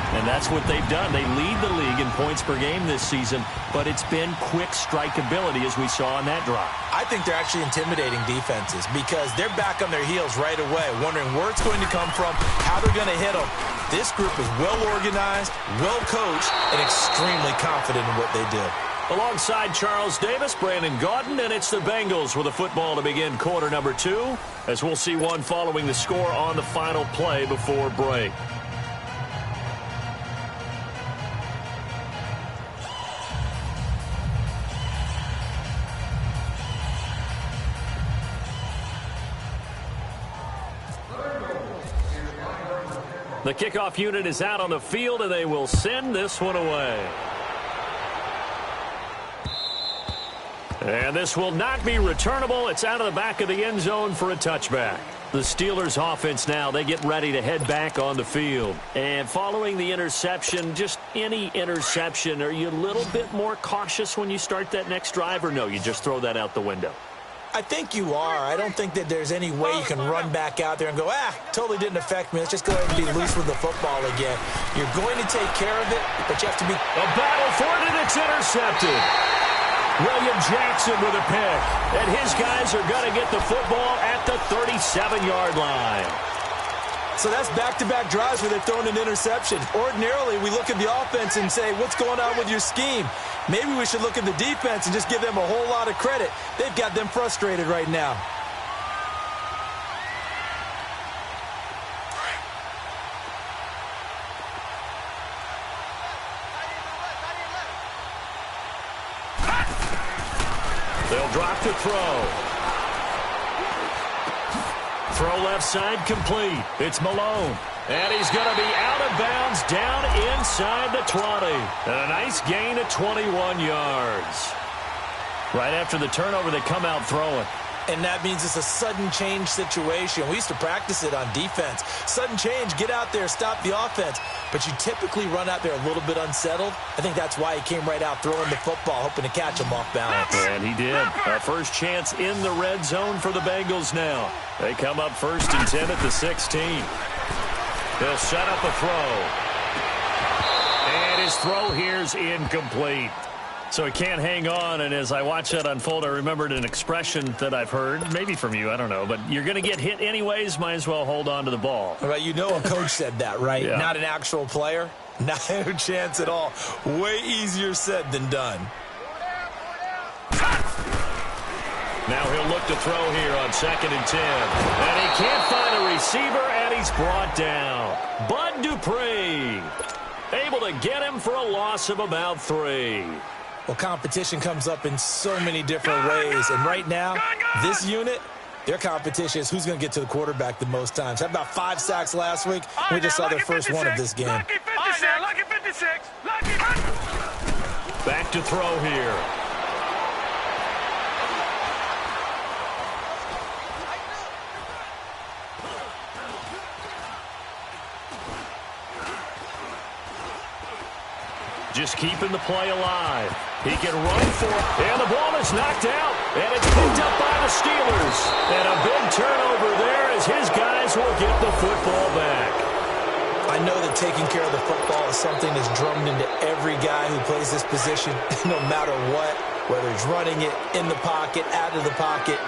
And that's what they've done. They lead the league in points per game this season, but it's been quick strikeability as we saw on that drive. I think they're actually intimidating defenses because they're back on their heels right away, wondering where it's going to come from, how they're going to hit them. This group is well-organized, well-coached, and extremely confident in what they do. Alongside Charles Davis, Brandon Gaudin, and it's the Bengals with a football to begin quarter number 2, as we'll see one following the score on the final play before break. The kickoff unit is out on the field, and they will send this one away. And this will not be returnable. It's out of the back of the end zone for a touchback. The Steelers offense now, they get ready to head back on the field. And following the interception, just any interception, are you a little bit more cautious when you start that next drive, or no, you just throw that out the window? I think you are. I don't think that there's any way you can run back out there and go, totally didn't affect me. Let's just go ahead and be loose with the football again. You're going to take care of it, but you have to be... A battle for it, and it's intercepted. William Jackson with a pick. And his guys are going to get the football at the 37-yard line. So that's back-to-back drives where they've thrown an interception. Ordinarily, we look at the offense and say, what's going on with your scheme? Maybe we should look at the defense and just give them a whole lot of credit. They've got them frustrated right now. They'll drop to throw. Throw left side complete. It's Malone. And he's going to be out of bounds down inside the 20. And a nice gain of 21 yards. Right after the turnover, they come out throwing. And that means it's a sudden change situation. We used to practice it on defense. Sudden change, get out there, stop the offense. But you typically run out there a little bit unsettled. I think that's why he came right out throwing the football, hoping to catch him off balance. And he did. Our first chance in the red zone for the Bengals now. They come up 1st and 10 at the 16. He'll set up a throw. And his throw here's incomplete. So he can't hang on, and as I watch that unfold, I remembered an expression that I've heard, maybe from you, I don't know, but you're going to get hit anyways, might as well hold on to the ball. Well, you know a coach said that, right? Yeah. Not an actual player. Not a chance at all. Way easier said than done. Now he'll look to throw here on 2nd and 10. And he can't find a receiver, and he's brought down. Bud Dupree able to get him for a loss of about 3. Well, competition comes up in so many different ways. And right now, this unit, their competition is who's going to get to the quarterback the most times. Had about 5 sacks last week. We just saw their first one of this game. Lucky 56. Back to throw here. Just keeping the play alive. He can run for it. And the ball is knocked out. And it's picked up by the Steelers. And a big turnover there as his guys will get the football back. I know that taking care of the football is something that's drummed into every guy who plays this position, no matter what, whether it's running it, in the pocket, out of the pocket.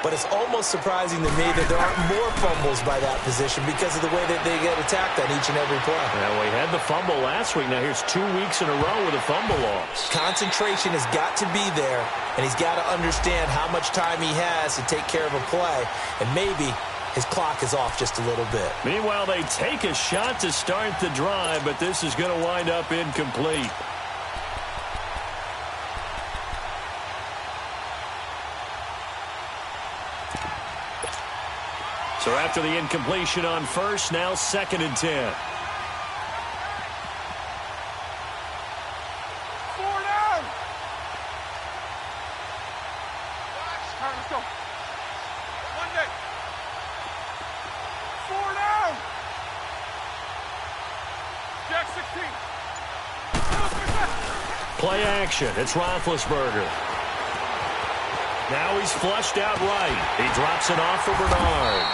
But it's almost surprising to me that there aren't more fumbles by that position because of the way that they get attacked on each and every play. Well, we had the fumble last week. Now here's 2 weeks in a row with a fumble loss. Concentration has got to be there, and he's got to understand how much time he has to take care of a play, and maybe his clock is off just a little bit. Meanwhile, they take a shot to start the drive, but this is going to wind up incomplete. So after the incompletion on first, now 2nd and 10. Play action. It's Roethlisberger. Now he's flushed out right. He drops it off for Bernard.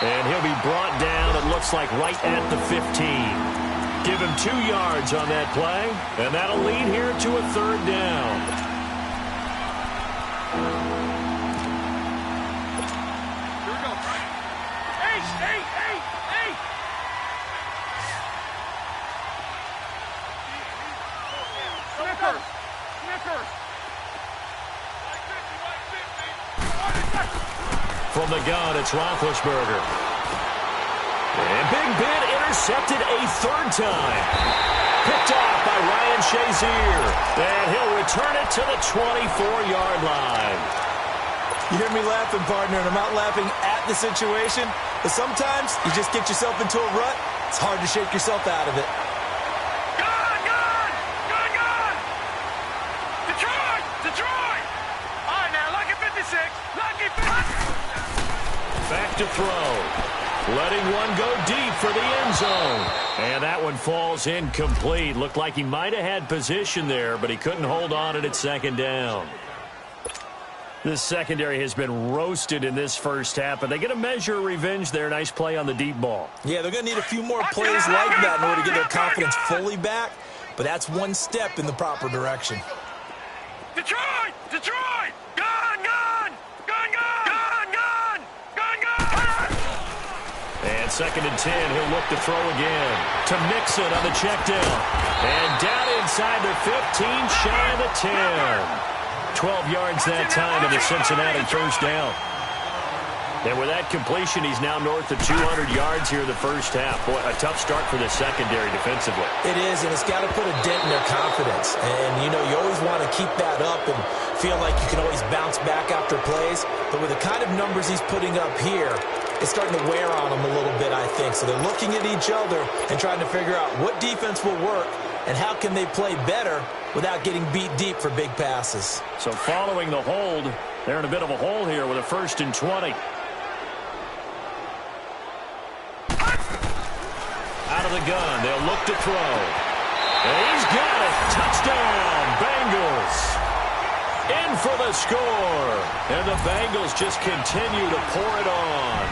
And he'll be brought down, it looks like, right at the 15. Give him 2 yards on that play, and that'll lead here to a 3rd down. Here we go. Eight. Snickers. From the gun, it's Roethlisberger. And Big Ben intercepted a 3rd time. Picked off by Ryan Shazier. And he'll return it to the 24-yard line. You hear me laughing, partner, and I'm not laughing at the situation, but sometimes you just get yourself into a rut. It's hard to shake yourself out of it. Detroit! All right, now, lucky 56. Lucky 56. Back to throw. Letting one go deep for the end zone. And that one falls incomplete. Looked like he might have had position there, but he couldn't hold on it at 2nd down. This secondary has been roasted in this first half, but they get a measure of revenge there. Nice play on the deep ball. Yeah, they're going to need a few more plays like that in order to get their confidence fully back, but that's one step in the proper direction. Detroit! Gun! And 2nd and 10, he'll look to throw again. To Mixon on the check down. And down inside the 15, shy of the 10. 12 yards that time in the Cincinnati 1st down. And with that completion, he's now north of 200 yards here in the first half. Boy, a tough start for the secondary defensively. It is, and it's got to put a dent in their confidence. And, you know, you always want to keep that up and feel like you can always bounce back after plays. But with the kind of numbers he's putting up here, it's starting to wear on them a little bit, I think. So they're looking at each other and trying to figure out what defense will work and how can they play better without getting beat deep for big passes. So following the hold, they're in a bit of a hole here with a 1st and 20. Out of the gun, they'll look to throw. And he's got it. Touchdown, Bengals. In for the score. And the Bengals just continue to pour it on.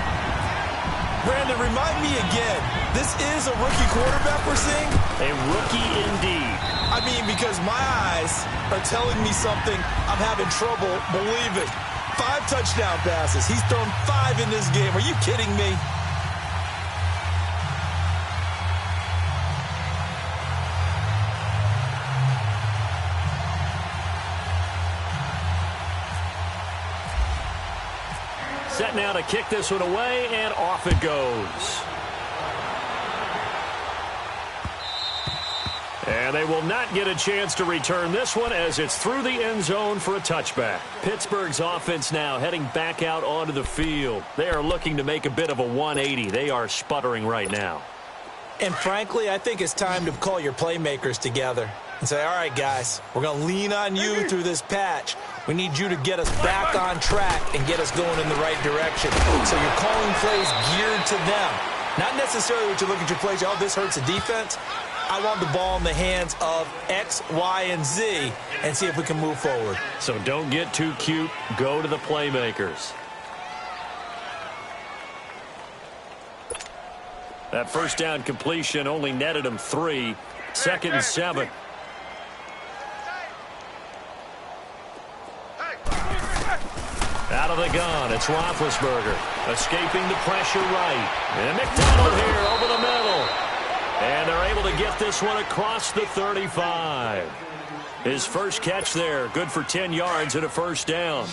Brandon, remind me again, this is a rookie quarterback we're seeing? A rookie indeed. I mean, because my eyes are telling me something I'm having trouble believing. 5 touchdown passes. He's thrown 5 in this game. Are you kidding me? Set now to kick this one away, and off it goes. And they will not get a chance to return this one as it's through the end zone for a touchback. Pittsburgh's offense now heading back out onto the field. They are looking to make a bit of a 180. They are sputtering right now. And frankly, I think it's time to call your playmakers together and say, all right, guys, we're going to lean on you through this patch. We need you to get us back on track and get us going in the right direction. So you're calling plays geared to them. Not necessarily what you look at your plays, oh, this hurts the defense. I want the ball in the hands of X, Y, and Z and see if we can move forward. So don't get too cute. Go to the playmakers. That 1st down completion only netted him 3. 2nd and 7. Out of the gun, it's Roethlisberger. Escaping the pressure right. And McDonald here over the middle. And they're able to get this one across the 35. His first catch there, good for 10 yards and a 1st down.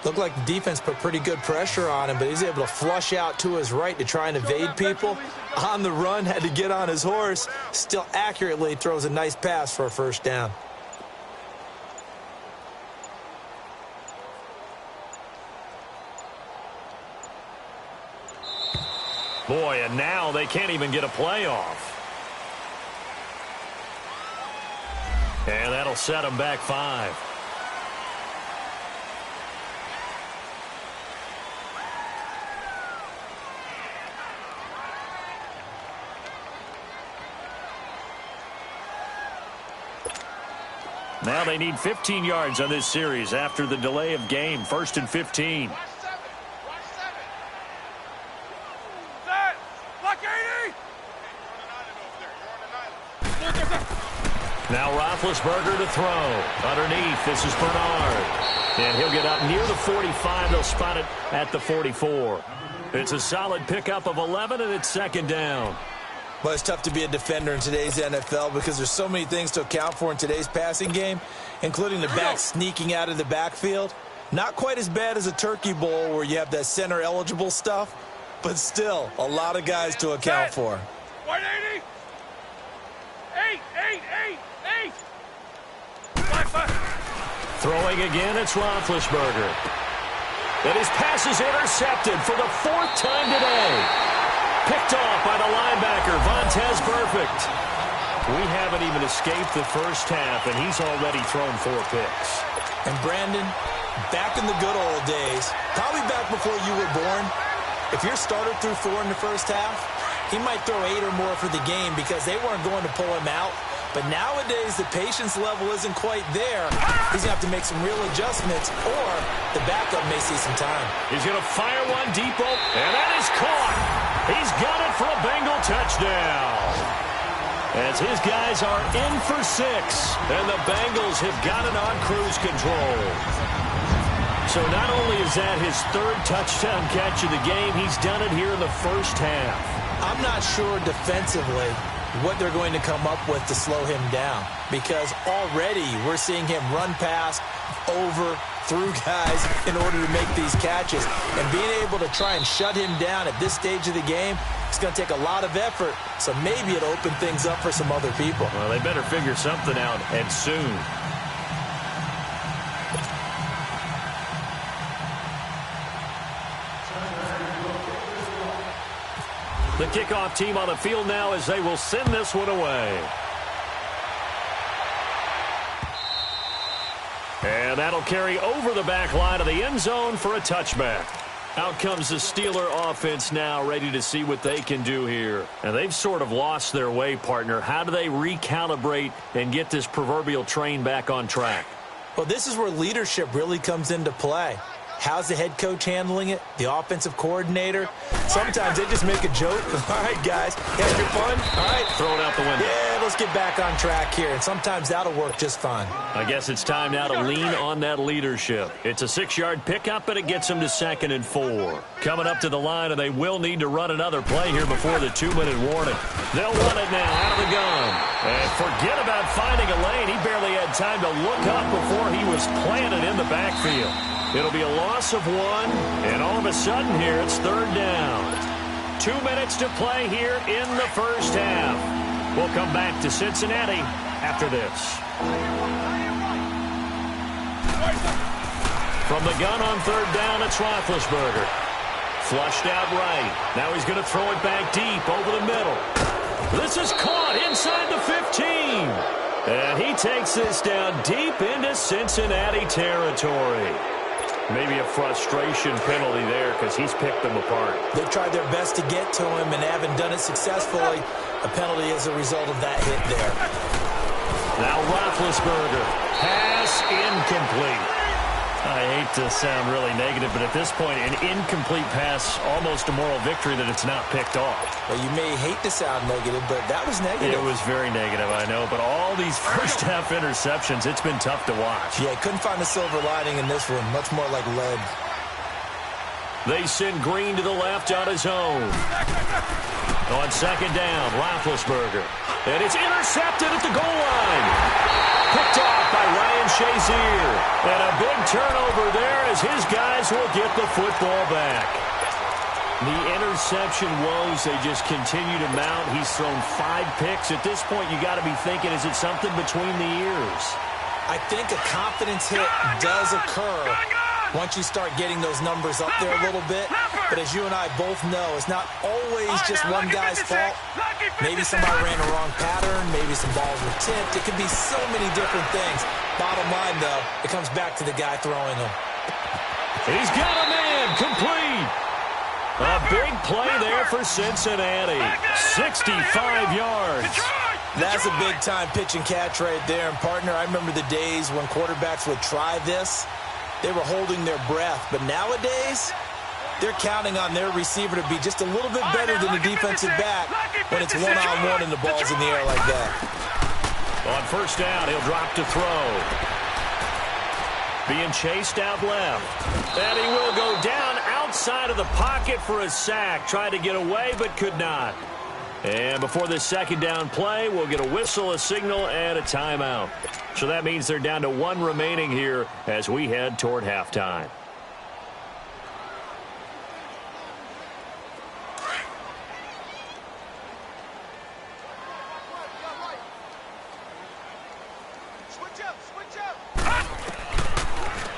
Looked like the defense put pretty good pressure on him, but he's able to flush out to his right to try and evade people. On the run, had to get on his horse. Still accurately throws a nice pass for a 1st down. Boy, and now they can't even get a playoff. And that'll set them back 5. Now they need 15 yards on this series after the delay of game. 1st and 15. Watch 7. Set. Block 80. Now Roethlisberger to throw. Underneath, this is Bernard. And he'll get up near the 45. They'll spot it at the 44. It's a solid pickup of 11, and it's 2nd down. Well, it's tough to be a defender in today's NFL because there's so many things to account for in today's passing game, including the back sneaking out of the backfield. Not quite as bad as a Turkey Bowl where you have that center-eligible stuff, but still a lot of guys to account for. 180. 8. 5. Throwing again, it's Roethlisberger. And his pass is intercepted for the 4th time today. Picked off by the linebacker, Vontaze Burfict. We haven't even escaped the first half, and he's already thrown 4 picks. And Brandon, back in the good old days, probably back before you were born, if your starter threw 4 in the first half, he might throw 8 or more for the game because they weren't going to pull him out. But nowadays, the patience level isn't quite there. He's going to have to make some real adjustments, or the backup may see some time. He's going to fire one deep, and that is caught. He's got it for a Bengal touchdown. As his guys are in for 6, and the Bengals have got it on cruise control. So not only is that his 3rd touchdown catch of the game, he's done it here in the first half. I'm not sure defensively what they're going to come up with to slow him down, because already we're seeing him run past, over, through guys in order to make these catches. And being able to try and shut him down at this stage of the game, it's going to take a lot of effort, so maybe it'll open things up for some other people. Well, they better figure something out, and soon. The kickoff team on the field now as they will send this one away. And that'll carry over the back line of the end zone for a touchback. Out comes the Steeler offense now, ready to see what they can do here. And they've sort of lost their way, partner. How do they recalibrate and get this proverbial train back on track? Well, this is where leadership really comes into play. How's the head coach handling it? The offensive coordinator? Sometimes they just make a joke. All right, guys, have your fun? All right. Throw it out the window. Yeah, let's get back on track here. And sometimes that'll work just fine. I guess it's time now to lean on that leadership. It's a 6-yard pickup, and it gets them to 2nd and 4. Coming up to the line, and they will need to run another play here before the 2-minute warning. They'll run it now out of the gun. And forget about finding a lane. He barely had time to look up before he was planted in the backfield. It'll be a loss of 1, and all of a sudden here it's 3rd down. 2 minutes to play here in the first half. We'll come back to Cincinnati after this. From the gun on 3rd down, it's Roethlisberger. Flushed out right. Now he's going to throw it back deep over the middle. This is caught inside the 15. And he takes this down deep into Cincinnati territory. Maybe a frustration penalty there because he's picked them apart. They've tried their best to get to him and haven't done it successfully. A penalty as a result of that hit there. Now Roethlisberger. Pass incomplete. I hate to sound really negative, but at this point, an incomplete pass, almost a moral victory that it's not picked off. Well, you may hate to sound negative, but that was negative. It was very negative, I know, but all these first-half interceptions, it's been tough to watch. Yeah, couldn't find a silver lining in this one. Much more like lead. They send Green to the left on his own. On 2nd down, Roethlisberger. And it's intercepted at the goal line. Picked off by Ryan Shazier. And a big turnover there as his guys will get the football back. The interception woes, they just continue to mount. He's thrown 5 picks. At this point, you got to be thinking, is it something between the ears? I think a confidence hit does occur once you start getting those numbers up there a little bit. But as you and I both know, it's not always just one guy's fault. Maybe somebody ran a wrong pattern. Maybe some balls were tipped. It could be so many different things. Bottom line, though, it comes back to the guy throwing them. He's got a man complete. A big play there for Cincinnati. 65 yards. That's a big-time pitch and catch right there. And, partner, I remember the days when quarterbacks would try this. They were holding their breath. But nowadays, they're counting on their receiver to be just a little bit better than the defensive back when it's one-on-one and the ball's in the air like that. On first down, he'll drop to throw. Being chased out left. And he will go down outside of the pocket for a sack. Tried to get away, but could not. And before this second down play, we'll get a whistle, a signal, and a timeout. So that means they're down to one remaining here as we head toward halftime.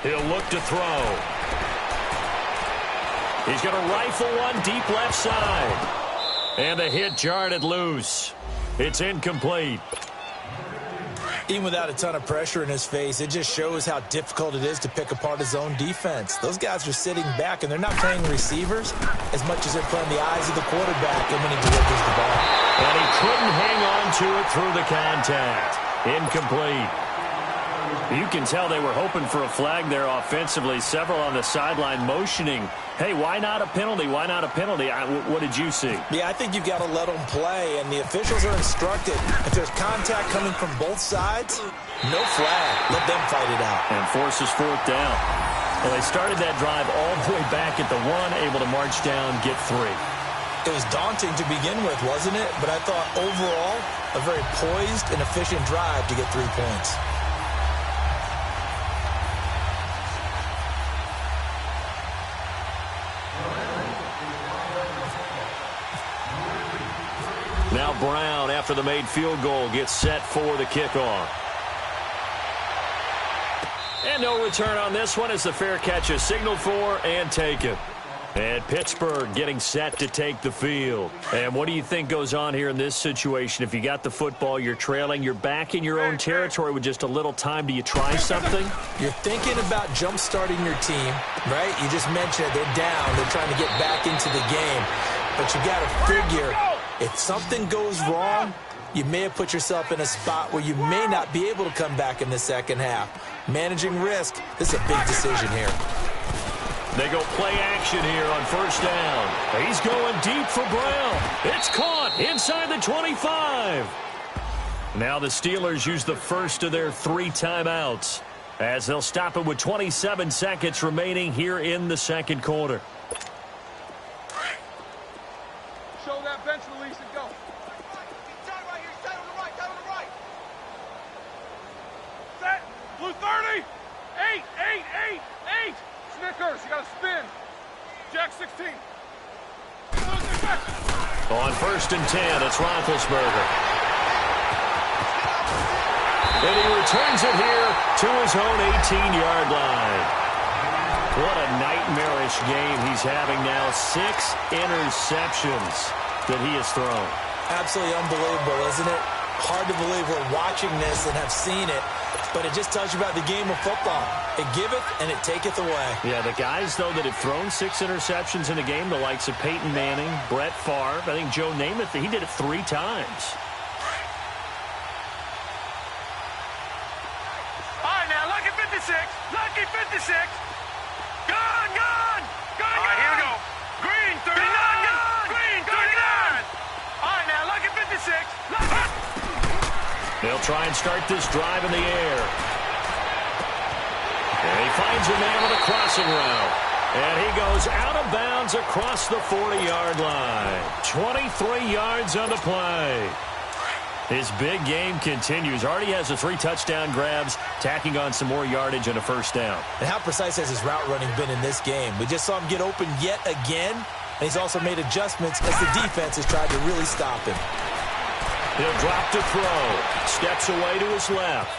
He'll look to throw. He's going to rifle one deep left side. And the hit jarred it loose. It's incomplete. Even without a ton of pressure in his face, it just shows how difficult it is to pick apart his own defense. Those guys are sitting back, and they're not playing receivers as much as they're playing the eyes of the quarterback and when he delivers the ball. And he couldn't hang on to it through the contact. Incomplete. You can tell they were hoping for a flag there offensively. Several on the sideline motioning, hey, why not a penalty? Why not a penalty? What did you see? Yeah, I think you've got to let them play, and the officials are instructed. If there's contact coming from both sides, no flag. Let them fight it out. And forces fourth down. Well, they started that drive all the way back at the 1, able to march down, get 3. It was daunting to begin with, wasn't it? But I thought overall, a very poised and efficient drive to get 3 points. Now Brown, after the made field goal, gets set for the kickoff. And no return on this one as the fair catch is signaled for and taken. And Pittsburgh getting set to take the field. And what do you think goes on here in this situation? If you got the football, you're trailing, you're back in your own territory with just a little time. Do you try something? You're thinking about jump-starting your team, right? You just mentioned it. They're down. They're trying to get back into the game. But you got to figure, if something goes wrong, you may have put yourself in a spot where you may not be able to come back in the second half. Managing risk, this is a big decision here. They go play action here on first down. He's going deep for Brown. It's caught inside the 25. Now the Steelers use the first of their 3 timeouts as they'll stop it with 27 seconds remaining here in the second quarter. Show that bench release and go. Start right here. Start on the right. Start on the right. Set. Blue 30. 8, 8, 8, 8. Snickers, you got to spin. Jack 16. On first and 10, it's Roethlisberger. And he returns it here to his own 18-yard line. What a nightmarish game he's having now. 6 interceptions that he has thrown. Absolutely unbelievable, isn't it? Hard to believe we're watching this and have seen it, but it just tells you about the game of football. It giveth and it taketh away. Yeah, the guys, though, that have thrown 6 interceptions in a game, the likes of Peyton Manning, Brett Favre, I think Joe Namath, he did it 3 times. All right, now, lucky 56. Lucky 56. Gone, gone. Gone, all right, here we go. Green 39. Gone. Green 39. All right, now, lucky 56. They'll try and start this drive in the air. And he finds a man with a crossing route. And he goes out of bounds across the 40-yard line. 23 yards on the play. His big game continues. Already has the 3 touchdown grabs, tacking on some more yardage and a first down. And how precise has his route running been in this game? We just saw him get open yet again, and he's also made adjustments as the defense has tried to really stop him. He'll drop to throw. Steps away to his left.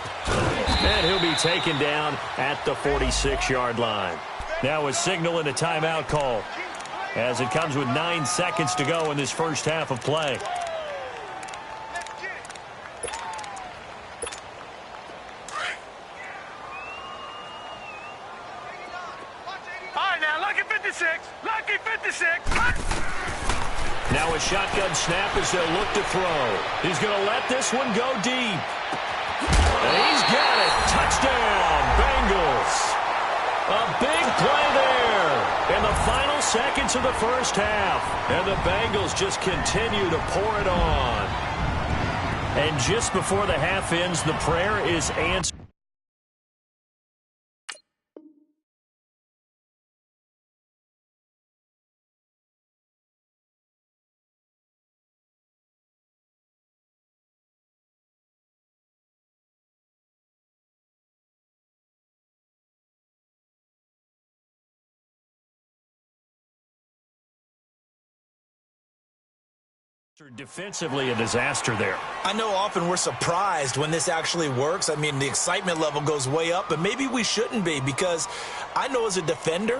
And he'll be taken down at the 46-yard line. Now a signal and a timeout call. as it comes with 9 seconds to go in this first half of play. All right, now, lucky 56. Lucky 56. Now a shotgun snap as they'll look to throw. He's going to let this one go deep. And he's got it. Touchdown, Bengals. A big play there in the final seconds of the first half. And the Bengals just continue to pour it on. And just before the half ends, the prayer is answered. Defensively, a disaster there. I know often we're surprised when this actually works. I mean, the excitement level goes way up, but maybe we shouldn't be, because I know as a defender,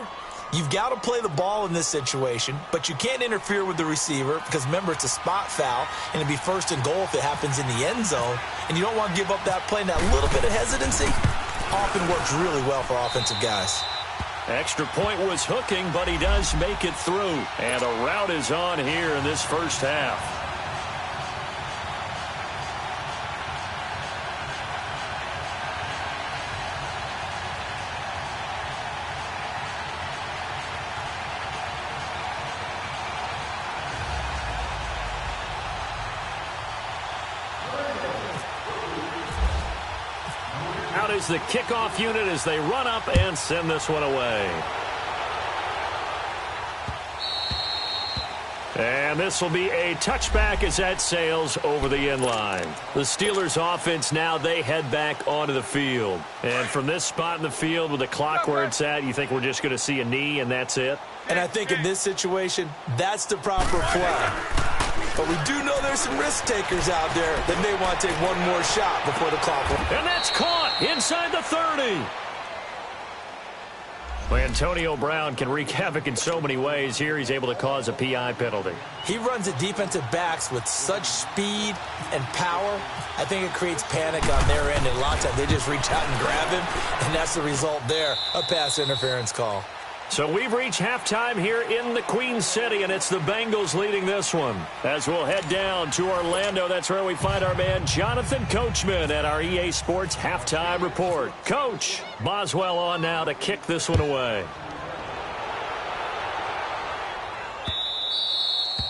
you've got to play the ball in this situation, but you can't interfere with the receiver because, remember, it's a spot foul, and it'd be first and goal if it happens in the end zone, and you don't want to give up that play. And that little bit of hesitancy often works really well for offensive guys. Extra point was hooking, but he does make it through. And a rout is on here in this first half. Out is the kickoff unit as they run up and send this one away. And this will be a touchback as that sails over the end line. The Steelers offense now, they head back onto the field. And from this spot in the field with the clock where it's at, you think we're just going to see a knee and that's it? And I think in this situation, that's the proper play. But we do know there's some risk takers out there that may want to take one more shot before the clock. And that's caught inside the 30. Well, Antonio Brown can wreak havoc in so many ways. Here he's able to cause a PI penalty. He runs at defensive backs with such speed and power. I think it creates panic on their end, and a lot of times they just reach out and grab him, and that's the result there, a pass interference call. So we've reached halftime here in the Queen City, and it's the Bengals leading this one. As we'll head down to Orlando, that's where we find our man Jonathan Coachman at our EA Sports Halftime Report. Coach, Boswell on now to kick this one away.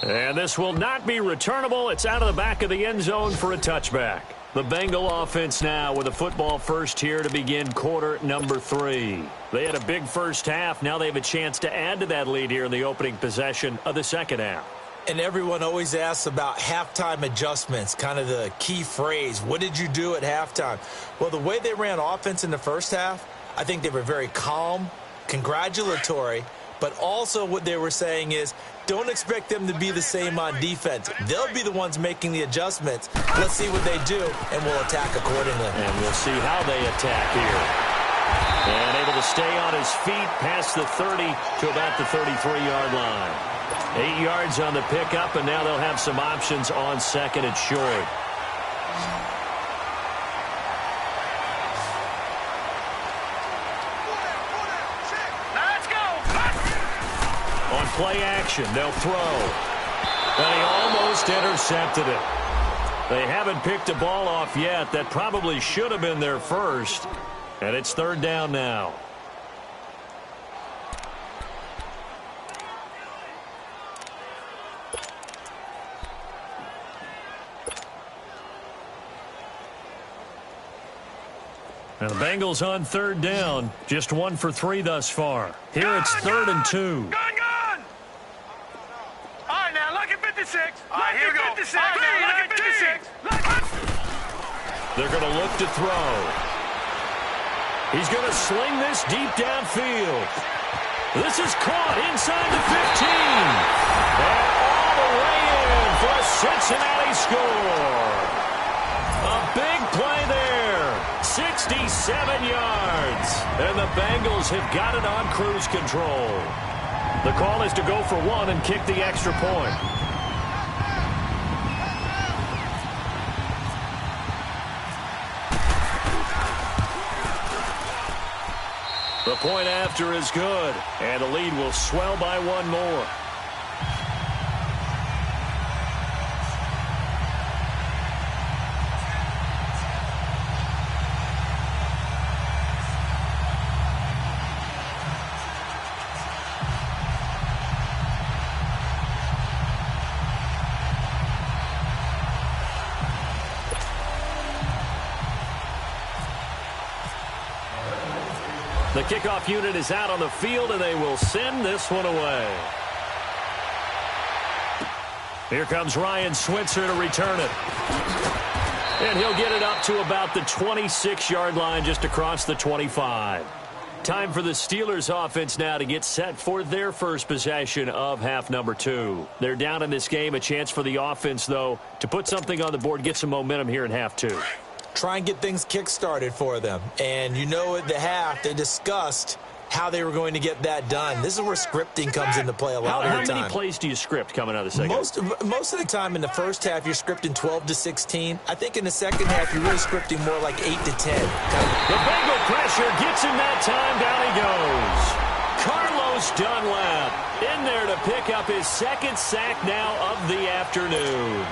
And this will not be returnable. It's out of the back of the end zone for a touchback. The Bengal offense now with a football first here to begin quarter number 3. They had a big first half. Now they have a chance to add to that lead here in the opening possession of the second half. And everyone always asks about halftime adjustments, kind of the key phrase. What did you do at halftime? Well, the way they ran offense in the first half, I think they were very calm, congratulatory, but also what they were saying is, don't expect them to be the same on defense. They'll be the ones making the adjustments. Let's see what they do, and we'll attack accordingly. And we'll see how they attack here. And able to stay on his feet past the 30 to about the 33-yard line. 8 yards on the pickup, and now they'll have some options on second and short. Play action, they'll throw. And he almost intercepted it. They haven't picked a ball off yet. That probably should have been their first. And it's third down now. And the Bengals on third down. Just 1 for 3 thus far. Here it's 3rd and 2. Here we go. 56. Look at 56. They're going to look to throw. He's going to sling this deep downfield. This is caught inside the 15. And all the way in for a Cincinnati score. A big play there. 67 yards. And the Bengals have got it on cruise control. The call is to go for one and kick the extra point. The point after is good, and the lead will swell by one more. The kickoff unit is out on the field, and they will send this one away. Here comes Ryan Switzer to return it. And he'll get it up to about the 26-yard line, just across the 25. Time for the Steelers offense now to get set for their first possession of half number 2. They're down in this game. A chance for the offense, though, to put something on the board, get some momentum here in half 2. Try and get things kick-started for them. And you know at the half, they discussed how they were going to get that done. This is where scripting comes into play a lot of the time. How many plays do you script coming out of the second? Most of the time in the first half, you're scripting 12 to 16. I think in the second half, you're really scripting more like 8 to 10. The Bengal pressure gets him that time. Down he goes. Carlos Dunlap in there to pick up his second sack now of the afternoon.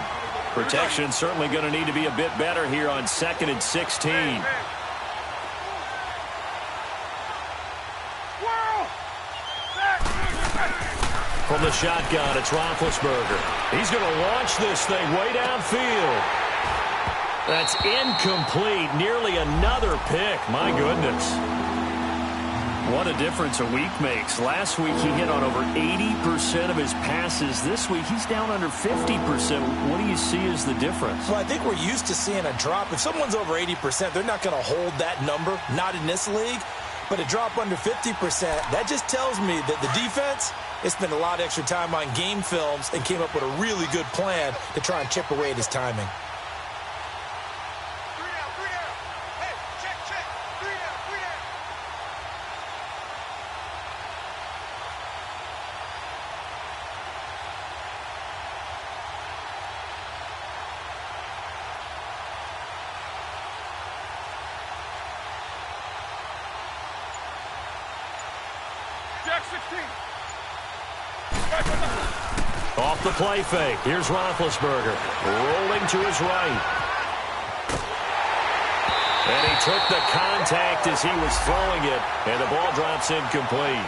Protection certainly going to need to be a bit better here on 2nd and 16. From the shotgun, it's Roethlisberger. He's going to launch this thing way downfield. That's incomplete. Nearly another pick. My goodness. What a difference a week makes. Last week he hit on over 80% of his passes. This week he's down under 50%. What do you see as the difference? Well, I think we're used to seeing a drop. If someone's over 80%, they're not going to hold that number. Not in this league. But a drop under 50%, that just tells me that the defense has spent a lot of extra time on game films and came up with a really good plan to try and chip away at his timing. Off the play fake. Here's Roethlisberger rolling to his right. And he took the contact as he was throwing it, and the ball drops incomplete.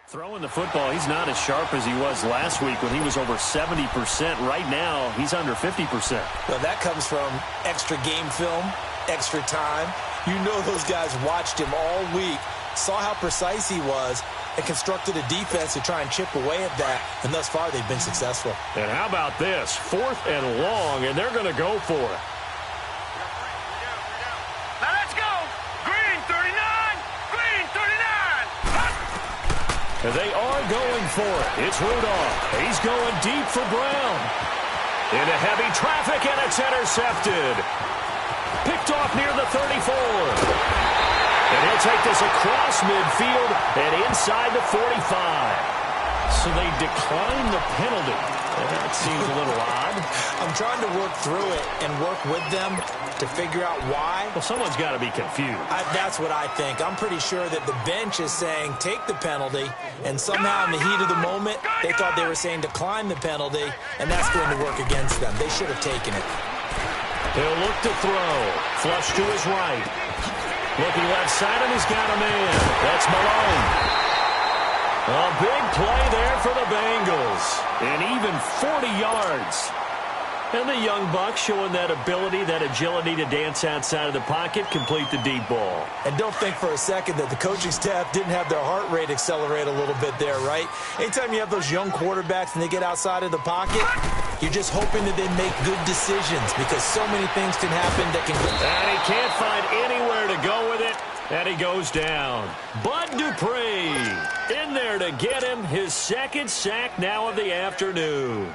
Throwing the football, he's not as sharp as he was last week when he was over 70%. Right now, he's under 50%. Well, that comes from extra game film, extra time. You know those guys watched him all week, saw how precise he was, and constructed a defense to try and chip away at that. And thus far, they've been successful. And how about this? 4th and long, and they're going to go for it. Now let's go. Green 39. Green 39. And they are going for it. It's Rudolph. He's going deep for Brown. Into heavy traffic, and it's intercepted. Picked off near the 34. And he'll take this across midfield and inside the 45. So they decline the penalty. That seems a little odd. I'm trying to work through it and work with them to figure out why. Well, someone's got to be confused. That's what I think. I'm pretty sure that the bench is saying take the penalty, and somehow in the heat of the moment, they thought they were saying decline the penalty, and that's going to work against them. They should have taken it. He'll look to throw. Flush to his right. Looking left side, and he's got a man. That's Malone. A big play there for the Bengals. And even 40 yards. And the young Bucks showing that ability, that agility to dance outside of the pocket, complete the deep ball. And don't think for a second that the coaching staff didn't have their heart rate accelerate a little bit there, right? Anytime you have those young quarterbacks and they get outside of the pocket, you're just hoping that they make good decisions because so many things can happen that can go. And he can't find anywhere to go with it. And he goes down. Bud Dupree in there to get him his second sack now of the afternoon.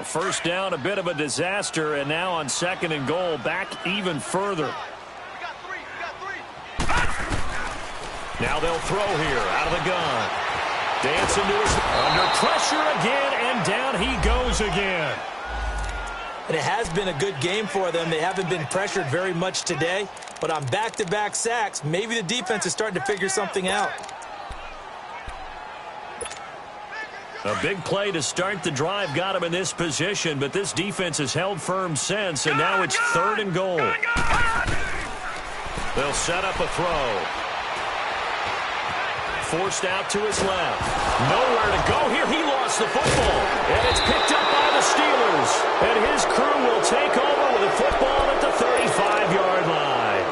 First down, a bit of a disaster, and now on 2nd and goal, back even further. Now they'll throw here out of the gun. Dancing to his under pressure again, and down he goes again. And it has been a good game for them. They haven't been pressured very much today, but on back-to-back sacks, maybe the defense is starting to figure something out. A big play to start the drive got him in this position, but this defense has held firm since, and now it's 3rd and goal. They'll set up a throw. Forced out to his left. Nowhere to go here. He lost the football, and it's picked up by the Steelers. And his crew will take over with the football at the 35-yard line.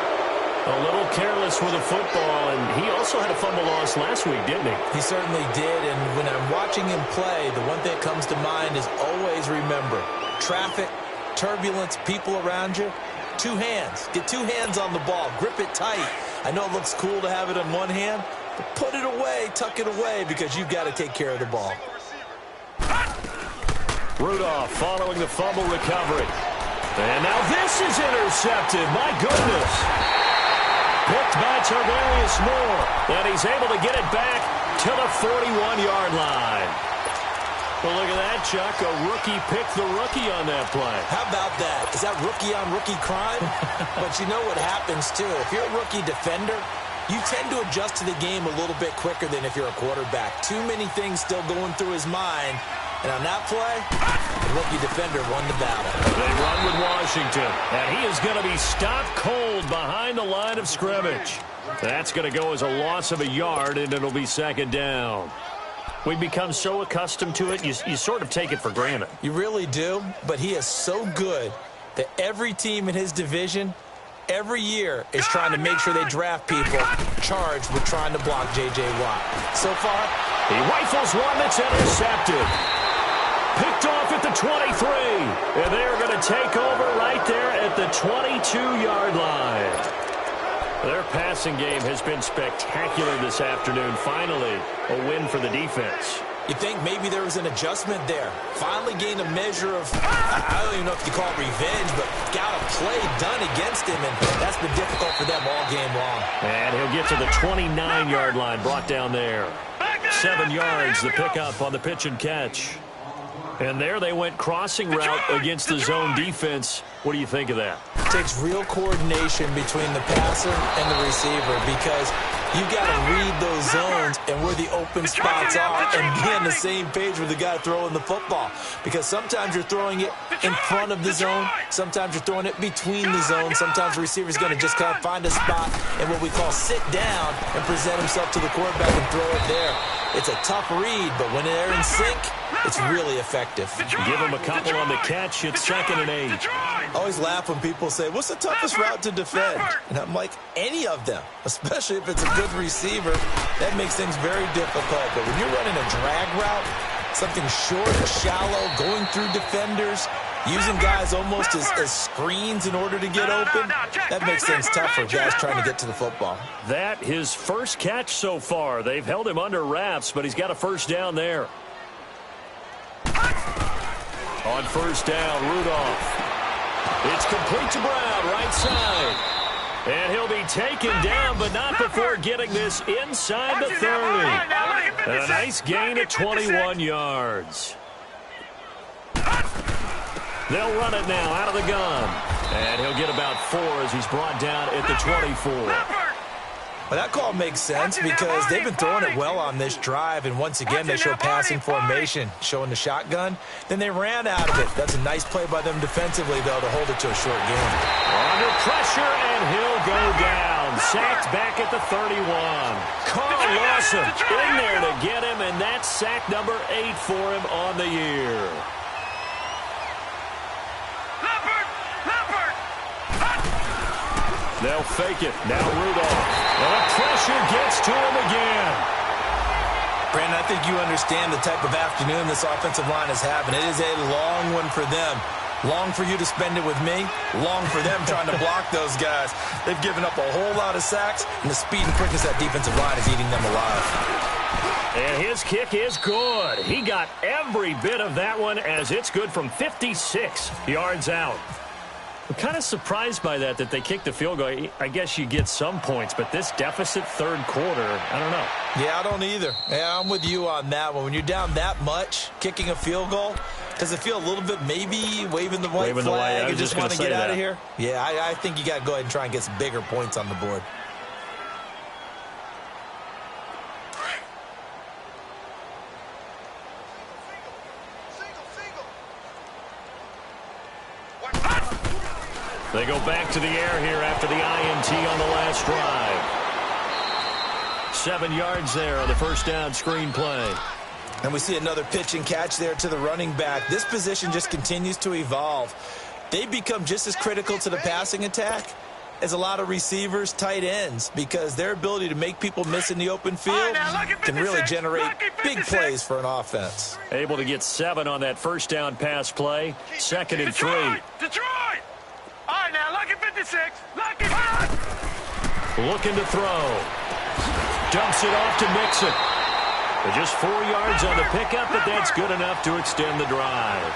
A little careless with the football, and he also had a fumble loss last week, didn't he? He certainly did, and when I'm watching him play, the one thing that comes to mind is always remember, traffic, turbulence, people around you, 2 hands. Get 2 hands on the ball. Grip it tight. I know it looks cool to have it on one hand, but put it away, tuck it away, because you've got to take care of the ball. Rudolph following the fumble recovery. And now this is intercepted. My goodness. Picked by Tarvarius Moore. And he's able to get it back to the 41-yard line. Well, look at that, Chuck. A rookie picked the rookie on that play. How about that? Is that rookie-on-rookie crime? But you know what happens, too. If you're a rookie defender, you tend to adjust to the game a little bit quicker than if you're a quarterback. Too many things still going through his mind. And on that play, the rookie defender won the battle. They run with Washington. And he is going to be stopped cold behind the line of scrimmage. That's going to go as a loss of a yard, and it'll be 2nd down. We've become so accustomed to it, you sort of take it for granted. You really do, but he is so good that every team in his division every year is trying to make sure they draft people charged with trying to block J.J. Watt. So far, he rifles one that's intercepted. Picked off at the 23. And they're going to take over right there at the 22-yard line. Their passing game has been spectacular this afternoon. Finally, a win for the defense. You think maybe there was an adjustment there. Finally gained a measure of, I don't even know if you call it revenge, but got a play done against him, and that's been difficult for them all game long. And he'll get to the 29-yard line, brought down there. 7 yards, the pickup on the pitch and catch. And there they went crossing route against the zone defense. What do you think of that? It takes real coordination between the passer and the receiver because you've got to read those zones and where the open spots are and be on the same page with the guy throwing the football. Because sometimes you're throwing it in front of the zone. Sometimes you're throwing it between the zones. Sometimes the receiver's going to just kind of find a spot and what we call sit down and present himself to the quarterback and throw it there. It's a tough read, but when they're in sync, it's really effective. Give him a couple on the catch. It's 2nd and 8. I always laugh when people say, what's the toughest route to defend? And I'm like, any of them, especially if it's a good receiver. That makes things very difficult. But when you're running a drag route, something short, shallow, going through defenders, using guys almost as screens in order to get open, that makes things tough for guys trying to get to the football. That his first catch so far. They've held him under wraps, but he's got a first down there. On first down, Rudolph. It's complete to Brown, right side. And he'll be taken down, but not before getting this inside the 30. And a nice gain at 21 yards. They'll run it now out of the gun. And he'll get about 4 as he's brought down at the 24. Well, that call makes sense because they've been throwing it well on this drive, and once again they show passing formation, showing the shotgun. Then they ran out of it. That's a nice play by them defensively, though, to hold it to a short game. Under pressure, and he'll go down. Sacked back at the 31. Carl Lawson in there to get him, and that's sack number 8 for him on the year. They'll fake it. Now Rudolph. And the pressure gets to him again. Brandon, I think you understand the type of afternoon this offensive line is having. It is a long one for them. Long for you to spend it with me. Long for them trying to block those guys. They've given up a whole lot of sacks, and the speed and quickness of that defensive line is eating them alive. And his kick is good. He got every bit of that one as it's good from 56 yards out. I'm kind of surprised by that they kicked the field goal. I guess you get some points, but this deficit third quarter, I don't know. Yeah, I don't either. Yeah, I'm with you on that one. When you're down that much, kicking a field goal, does it feel a little bit maybe waving the white flag and just want to get out of here? Yeah, I think you got to go ahead and try and get some bigger points on the board. They go back to the air here after the INT on the last drive. 7 yards there on the first down screen play. And we see another pitch and catch there to the running back. This position just continues to evolve. They become just as critical to the passing attack as a lot of receivers, tight ends, because their ability to make people miss in the open field can really generate big plays for an offense. Able to get 7 on that first down pass play. 2nd and 3. Detroit! All right, now, lucky 56. Lucky 5. Looking to throw. Dumps it off to Mixon. Just 4 yards on the pickup, but that's good enough to extend the drive.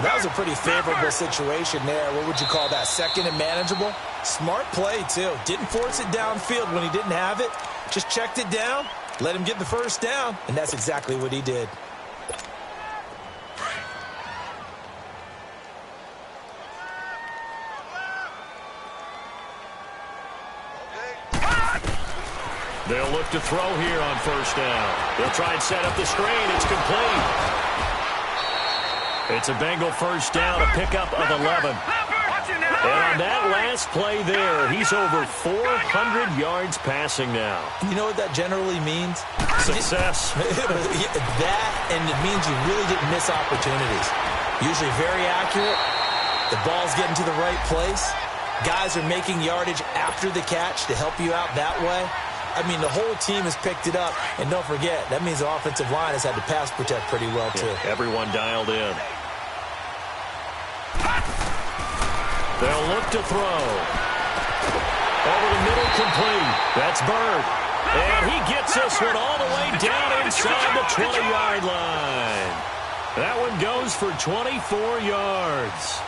That was a pretty favorable situation there. What would you call that? 2nd and manageable? Smart play, too. Didn't force it downfield when he didn't have it. Just checked it down, let him get the first down, and that's exactly what he did. They'll look to throw here on first down. They'll try and set up the screen. It's complete. It's a Bengal first down, a pickup of 11. And on that last play there, he's over 400 yards passing now. You know what that generally means? Success. That, and it means you really didn't miss opportunities. Usually very accurate. The ball's getting to the right place. Guys are making yardage after the catch to help you out that way. I mean, the whole team has picked it up. And don't forget, that means the offensive line has had to pass protect pretty well, too. Yeah, everyone dialed in. They'll look to throw. Over the middle, complete. That's Bird. And he gets this one all the way down inside the 20-yard line. That one goes for 24 yards.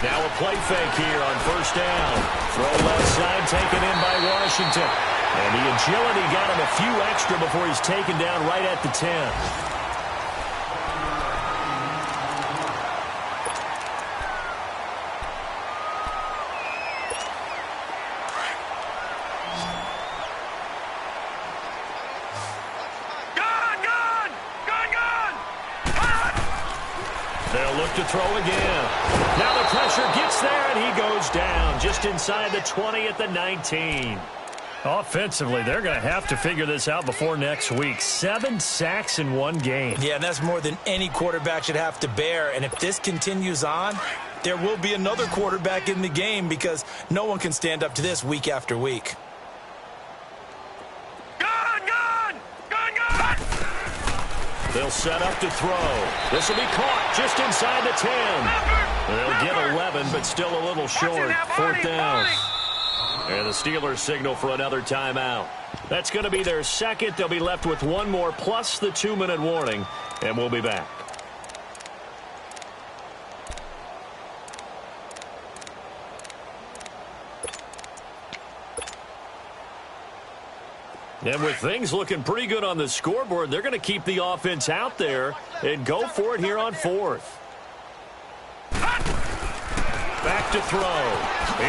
Now a play fake here on first down. Throw left side taken in by Washington. And the agility got him a few extra before he's taken down right at the 10. They'll look to throw again. Now the pressure gets there, and he goes down just inside the 20 at the 19. Offensively, they're going to have to figure this out before next week. 7 sacks in one game. Yeah, and that's more than any quarterback should have to bear. And if this continues on, there will be another quarterback in the game because no one can stand up to this week after week. They'll set up to throw. This will be caught just inside the 10. They'll get 11, but still a little short. 4th down. And the Steelers signal for another timeout. That's going to be their second. They'll be left with one more plus the 2-minute warning, and we'll be back. And with things looking pretty good on the scoreboard, they're going to keep the offense out there and go for it here on 4th. Back to throw.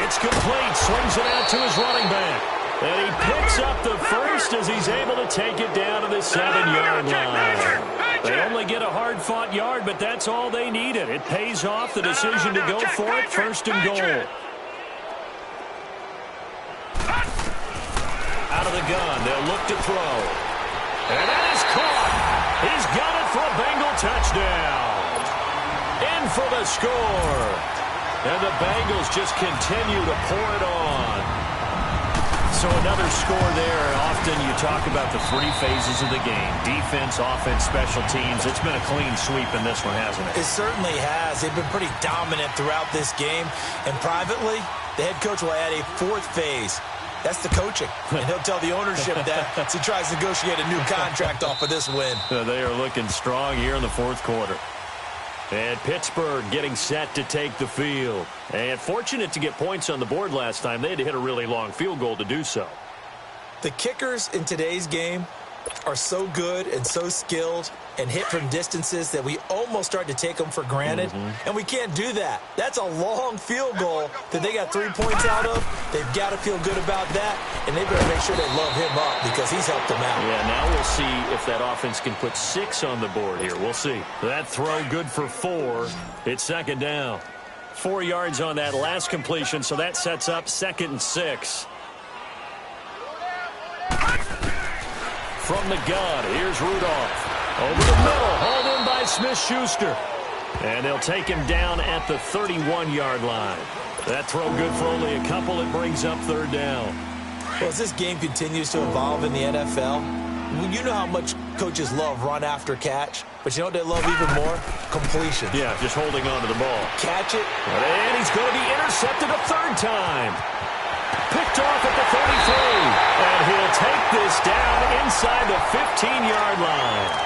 It's complete. Swings it out to his running back. And he picks up the first as he's able to take it down to the 7-yard line. They only get a hard-fought yard, but that's all they needed. It pays off the decision to go for it, 1st and goal. Out of the gun, they'll look to throw. And that is caught. He's got it for a Bengal touchdown. In for the score. And the Bengals just continue to pour it on. So another score there, and often you talk about the three phases of the game. Defense, offense, special teams. It's been a clean sweep in this one, hasn't it? It certainly has. They've been pretty dominant throughout this game. And privately, the head coach will add a fourth phase. That's the coaching. And he'll tell the ownership that as he tries to negotiate a new contract off of this win. They are looking strong here in the fourth quarter. And Pittsburgh getting set to take the field. And fortunate to get points on the board last time. They had to hit a really long field goal to do so. The kickers in today's game are so good and so skilled and hit from distances that we almost start to take them for granted. And we can't do that. That's a long field goal that they got 3 points out of. They've got to feel good about that, and they better make sure they love him up because he's helped them out. Yeah, now we'll see if that offense can put 6 on the board here. We'll see. That throw good for 4. It's second down. 4 yards on that last completion, so that sets up 2nd and 6. From the gun, here's Rudolph. Over the middle, hauled in by Smith-Schuster. And they'll take him down at the 31-yard line. That throw good for only a couple. It brings up 3rd down. Well, as this game continues to evolve in the NFL, you know how much coaches love run after catch, but you know what they love even more? Completion. Yeah, just holding on to the ball. Catch it. And he's going to be intercepted a 3rd time. Picked off at the 33. And he'll take this down inside the 15-yard line.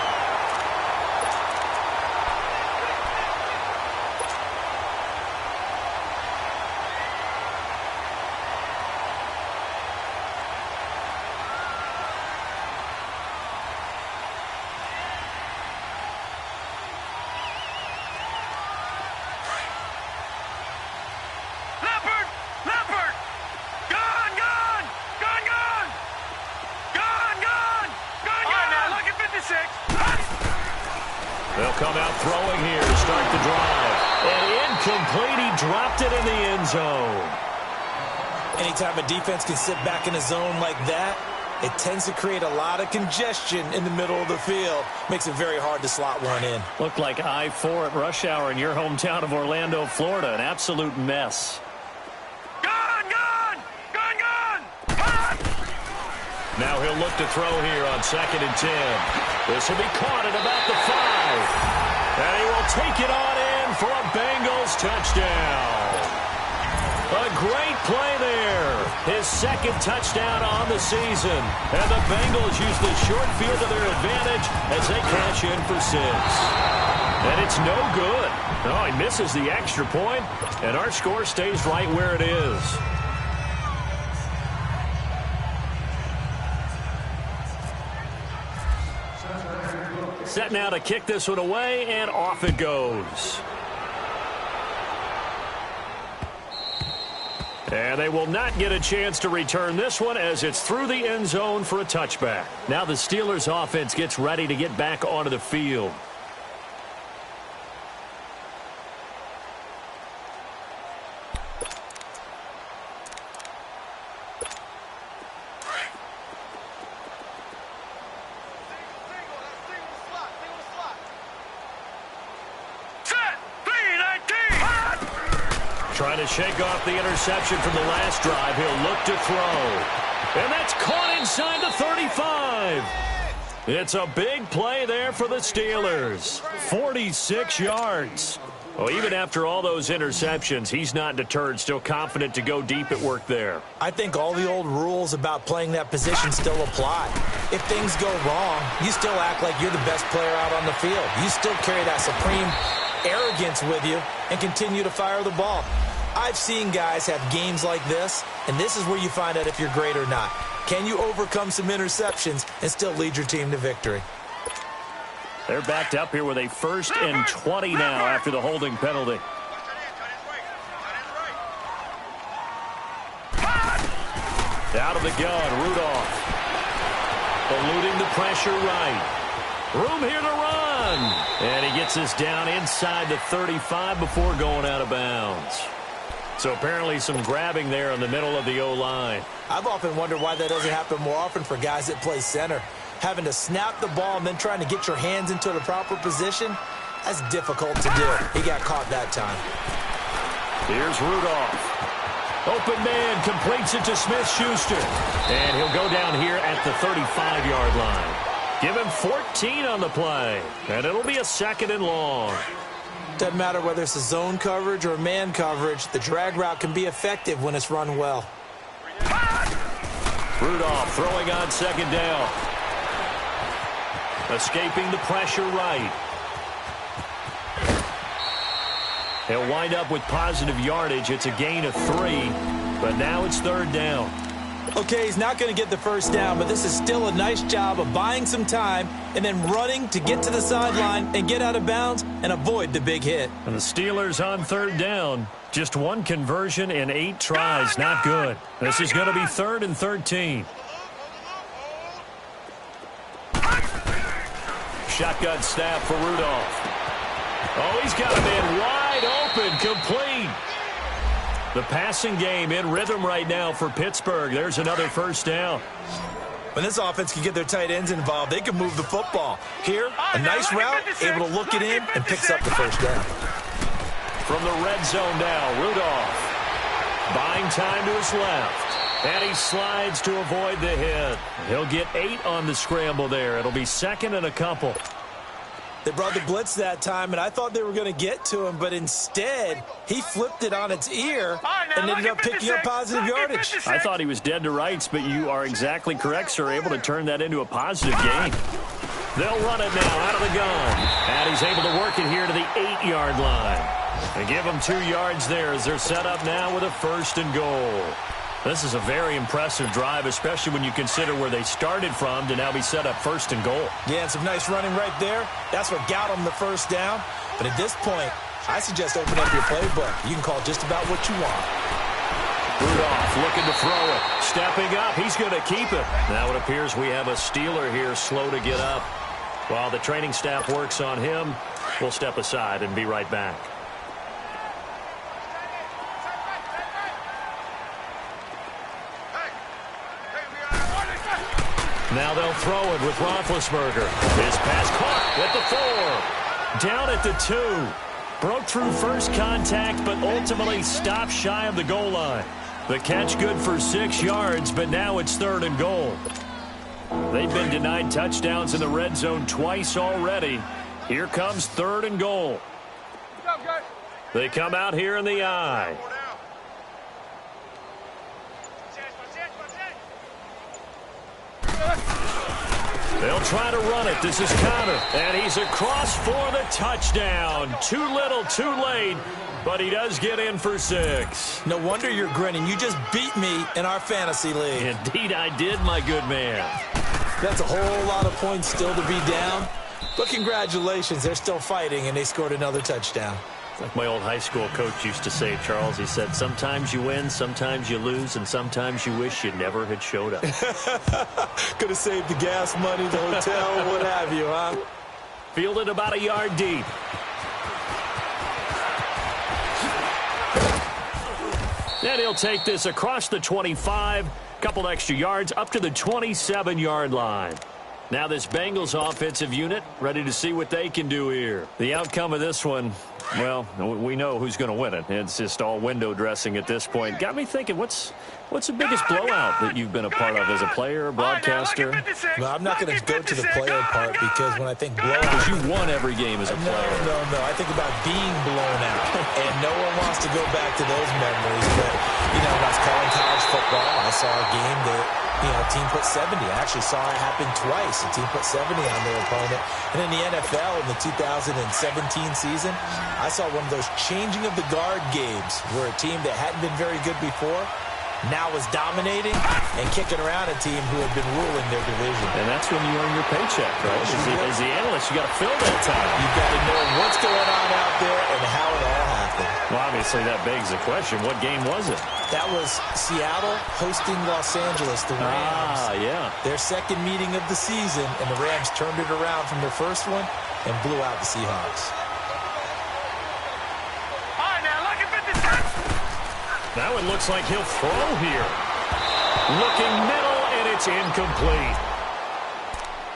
They'll come out throwing here to start the drive. And incomplete. He dropped it in the end zone. Anytime a defense can sit back in a zone like that, it tends to create a lot of congestion in the middle of the field. Makes it very hard to slot one in. Looked like I-4 at rush hour in your hometown of Orlando, Florida. An absolute mess. Now he'll look to throw here on 2nd and 10. This will be caught at about the 5. And he will take it on in for a Bengals touchdown. A great play there. His 2nd touchdown on the season. And the Bengals use the short field to their advantage as they cash in for 6. And it's no good. Oh, he misses the extra point, and our score stays right where it is. Set now to kick this one away, and off it goes. And they will not get a chance to return this one as it's through the end zone for a touchback. Now the Steelers offense gets ready to get back onto the field. Trying to shake off the interception from the last drive. He'll look to throw. And that's caught inside the 35. It's a big play there for the Steelers. 46 yards. Well, even after all those interceptions, he's not deterred, still confident to go deep at work there. I think all the old rules about playing that position still apply. If things go wrong, you still act like you're the best player out on the field. You still carry that supreme arrogance with you and continue to fire the ball. I've seen guys have games like this, and this is where you find out if you're great or not. Can you overcome some interceptions and still lead your team to victory? They're backed up here with a 1st and 20 now after the holding penalty. Out of the gun, Rudolph. Eluding the pressure right. Room here to run. And he gets us down inside the 35 before going out of bounds. So apparently some grabbing there in the middle of the O-line. I've often wondered why that doesn't happen more often for guys that play center. Having to snap the ball and then trying to get your hands into the proper position, that's difficult to do. He got caught that time. Here's Rudolph. Open man completes it to Smith-Schuster. And he'll go down here at the 35-yard line. Give him 14 on the play. And it'll be a 2nd and long. Doesn't matter whether it's a zone coverage or man coverage, the drag route can be effective when it's run well. Rudolph throwing on 2nd down. Escaping the pressure right. He'll wind up with positive yardage. It's a gain of 3, but now it's 3rd down. Okay, he's not going to get the first down, but this is still a nice job of buying some time and then running to get to the sideline and get out of bounds and avoid the big hit. And the Steelers on 3rd down. Just 1 conversion in 8 tries. Not good. This is going to be 3rd and 13. Shotgun snap for Rudolph. Oh, he's got a man wide open, complete. The passing game in rhythm right now for Pittsburgh. There's another first down. When this offense can get their tight ends involved, they can move the football. Here, a nice route, able to look it in, and picks up the first down. From the red zone now, Rudolph. Buying time to his left. And he slides to avoid the hit. He'll get 8 on the scramble there. It'll be 2nd and a couple. They brought the blitz that time, and I thought they were going to get to him, but instead, he flipped it on its ear and ended up picking up positive yardage. I thought he was dead to rights, but you are exactly correct, sir. Able to turn that into a positive gain. They'll run it now out of the gun. And he's able to work it here to the 8-yard line. And give them 2 yards there as they're set up now with a 1st and goal. This is a very impressive drive, especially when you consider where they started from to now be set up 1st and goal. Yeah, and some nice running right there. That's what got them the first down. But at this point, I suggest open up your playbook. You can call just about what you want. Rudolph looking to throw it. Stepping up. He's going to keep it. Now it appears we have a Steeler here slow to get up. While the training staff works on him, we'll step aside and be right back. Now they'll throw it with Roethlisberger. His pass caught at the 4. Down at the 2. Broke through first contact, but ultimately stopped shy of the goal line. The catch good for 6 yards, but now it's 3rd and goal. They've been denied touchdowns in the red zone twice already. Here comes 3rd and goal. They come out here in the I. They'll try to run it. This is Connor. And he's across for the touchdown. Too little, too late. But he does get in for 6. No wonder you're grinning. You just beat me in our fantasy league. Indeed I did, my good man. That's a whole lot of points still to be down. But congratulations, they're still fighting, and they scored another touchdown. Like my old high school coach used to say, Charles, he said, sometimes you win, sometimes you lose, and sometimes you wish you never had showed up. Could have saved the gas money, the hotel, what have you, huh? Fielded about a yard deep. And he'll take this across the 25, couple extra yards, up to the 27-yard line. Now this Bengals offensive unit ready to see what they can do here. The outcome of this one, well, we know who's going to win it. It's just all window dressing at this point. Got me thinking, what's the biggest blowout that you've been a part of as a player, broadcaster? Well, I'm not going to go to the player part because when I think blowout... Because you won every game as a player. No. I think about being blown out. And no one wants to go back to those memories. But, you know, when I was calling college football, I saw a game that, you know, a team put 70. I actually saw it happen twice. A team put 70 on their opponent. And in the NFL, in the 2017 season, I saw one of those changing of the guard games where a team that hadn't been very good before now was dominating and kicking around a team who had been ruling their division. And that's when you earn your paycheck, right? As the analyst, you got to fill that time. You've got to know what's going on out there and how it all happened. Well, obviously, that begs the question, what game was it? That was Seattle hosting Los Angeles, the Rams. Yeah. Their second meeting of the season, and the Rams turned it around from their first one and blew out the Seahawks. Now it looks like he'll throw here. Looking middle, and it's incomplete.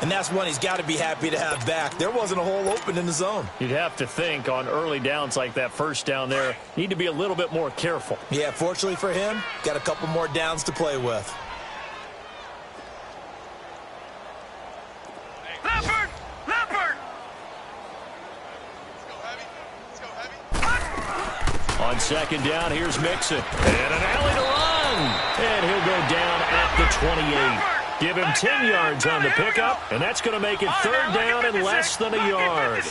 And that's one he's got to be happy to have back. There wasn't a hole open in the zone. You'd have to think on early downs like that first down there, need to be a little bit more careful. Yeah, fortunately for him, got a couple more downs to play with. Leopard! Leopard! On second down, here's Mixon. And an alley to run. And he'll go down at the 28. Give him 10 yards on the pickup, and that's going to make it third down and less than a yard.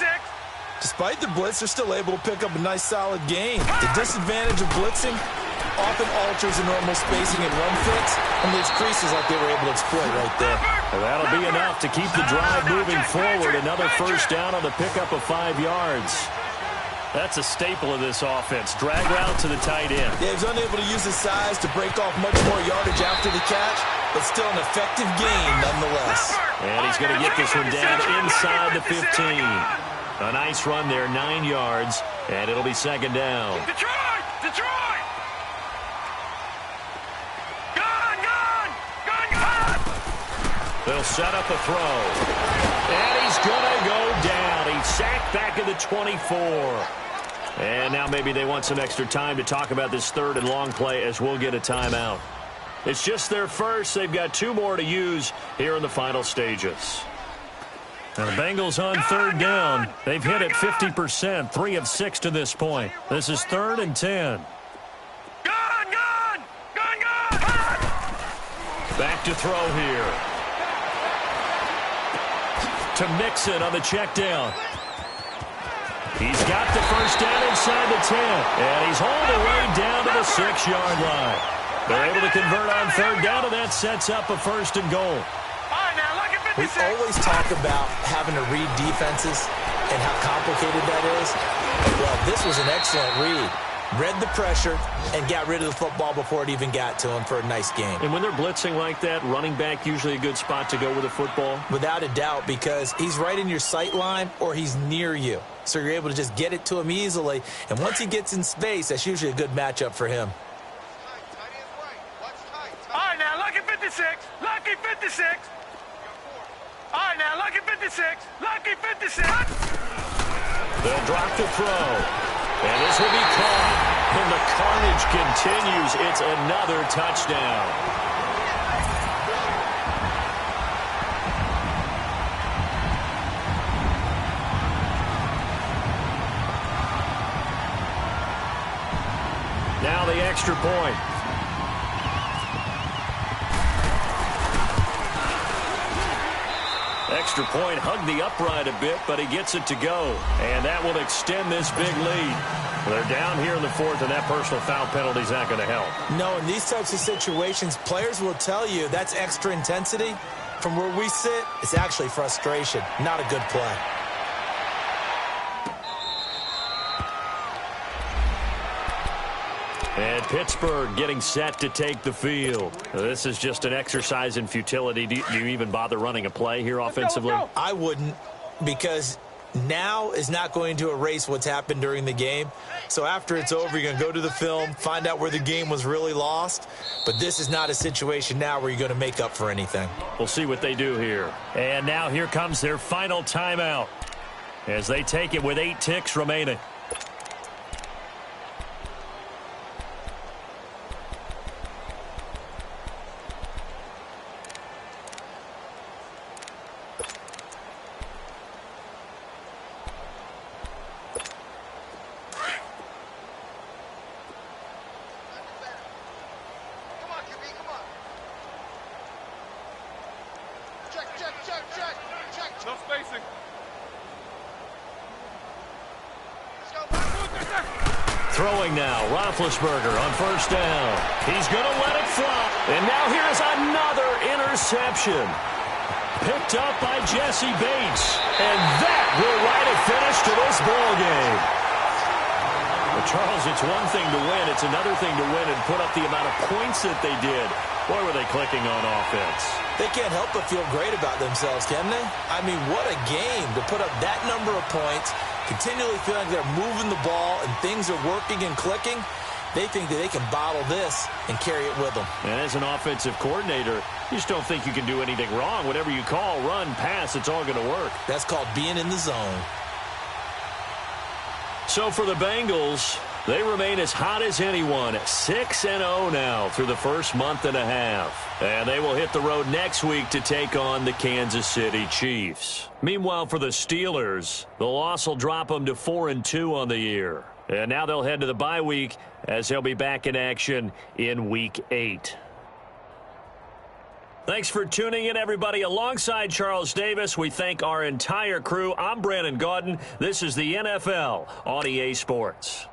Despite the blitz, they're still able to pick up a nice, solid gain. The disadvantage of blitzing often alters the normal spacing and run fits and leaves creases like they were able to exploit right there. Well, that'll be enough to keep the drive moving forward. Another first down on the pickup of 5 yards. That's a staple of this offense. Drag route to the tight end. Yeah, he was unable to use his size to break off much more yardage after the catch, but still an effective gain nonetheless. And he's going to get this one down inside the 15. A nice run there, 9 yards, and it'll be second down. Detroit! Detroit! Gun! Gun! Gun! Gun! They'll set up a throw. And he's going to go down. He's sacked back at the 24. And now maybe they want some extra time to talk about this third and long play as we'll get a timeout. It's just their first. They've got 2 more to use here in the final stages. Now the Bengals on third down. They've hit it 50%, 3 of 6 to this point. This is 3rd and 10. Gun! Gun! Gun! Gun! Back to throw here. To Mixon on the check down. He's got the first down inside the 10. And he's hauled away down to the 6-yard line. They're able to convert on third down, and that sets up a 1st and goal. All right, now look at 56. We always talk about having to read defenses and how complicated that is. Well, this was an excellent read. Read the pressure and got rid of the football before it even got to him for a nice game. And when they're blitzing like that, running back usually a good spot to go with the football? Without a doubt, because he's right in your sight line or he's near you. So you're able to just get it to him easily. And once he gets in space, that's usually a good matchup for him. All right, now look at 56. Lucky 56. All right, now look at 56. Lucky 56. They'll drop the throw. And this will be caught. And the carnage continues. It's another touchdown. Now the extra point. Extra point, hugged the upright a bit, but he gets it to go. And that will extend this big lead. They're down here in the 4th, and that personal foul penalty is not going to help. No, in these types of situations, players will tell you that's extra intensity. From where we sit, it's actually frustration, not a good play. And Pittsburgh getting set to take the field. This is just an exercise in futility. Do you even bother running a play here offensively? Let's go. I wouldn't, because now is not going to erase what's happened during the game. So after it's over, you're going to go to the film, find out where the game was really lost. But this is not a situation now where you're going to make up for anything. We'll see what they do here. And now here comes their final timeout as they take it with 8 ticks remaining. No spacing. Throwing now, Roethlisberger on first down. He's going to let it fly. And now here's another interception. Picked up by Jesse Bates. And that will write a finish to this ball game. Well, Charles, it's one thing to win. It's another thing to win and put up the amount of points that they did. Boy, were they clicking on offense. They can't help but feel great about themselves, can they? I mean, what a game to put up that number of points, continually feeling like they're moving the ball and things are working and clicking. They think that they can bottle this and carry it with them. And as an offensive coordinator, you just don't think you can do anything wrong. Whatever you call, run, pass, it's all going to work. That's called being in the zone. So for the Bengals, they remain as hot as anyone, 6-0 now through the first month and a half. And they will hit the road next week to take on the Kansas City Chiefs. Meanwhile, for the Steelers, the loss will drop them to 4-2 on the year. And now they'll head to the bye week as they'll be back in action in Week 8. Thanks for tuning in, everybody. Alongside Charles Davis, we thank our entire crew. I'm Brandon Gaudin. This is the NFL on EA Sports.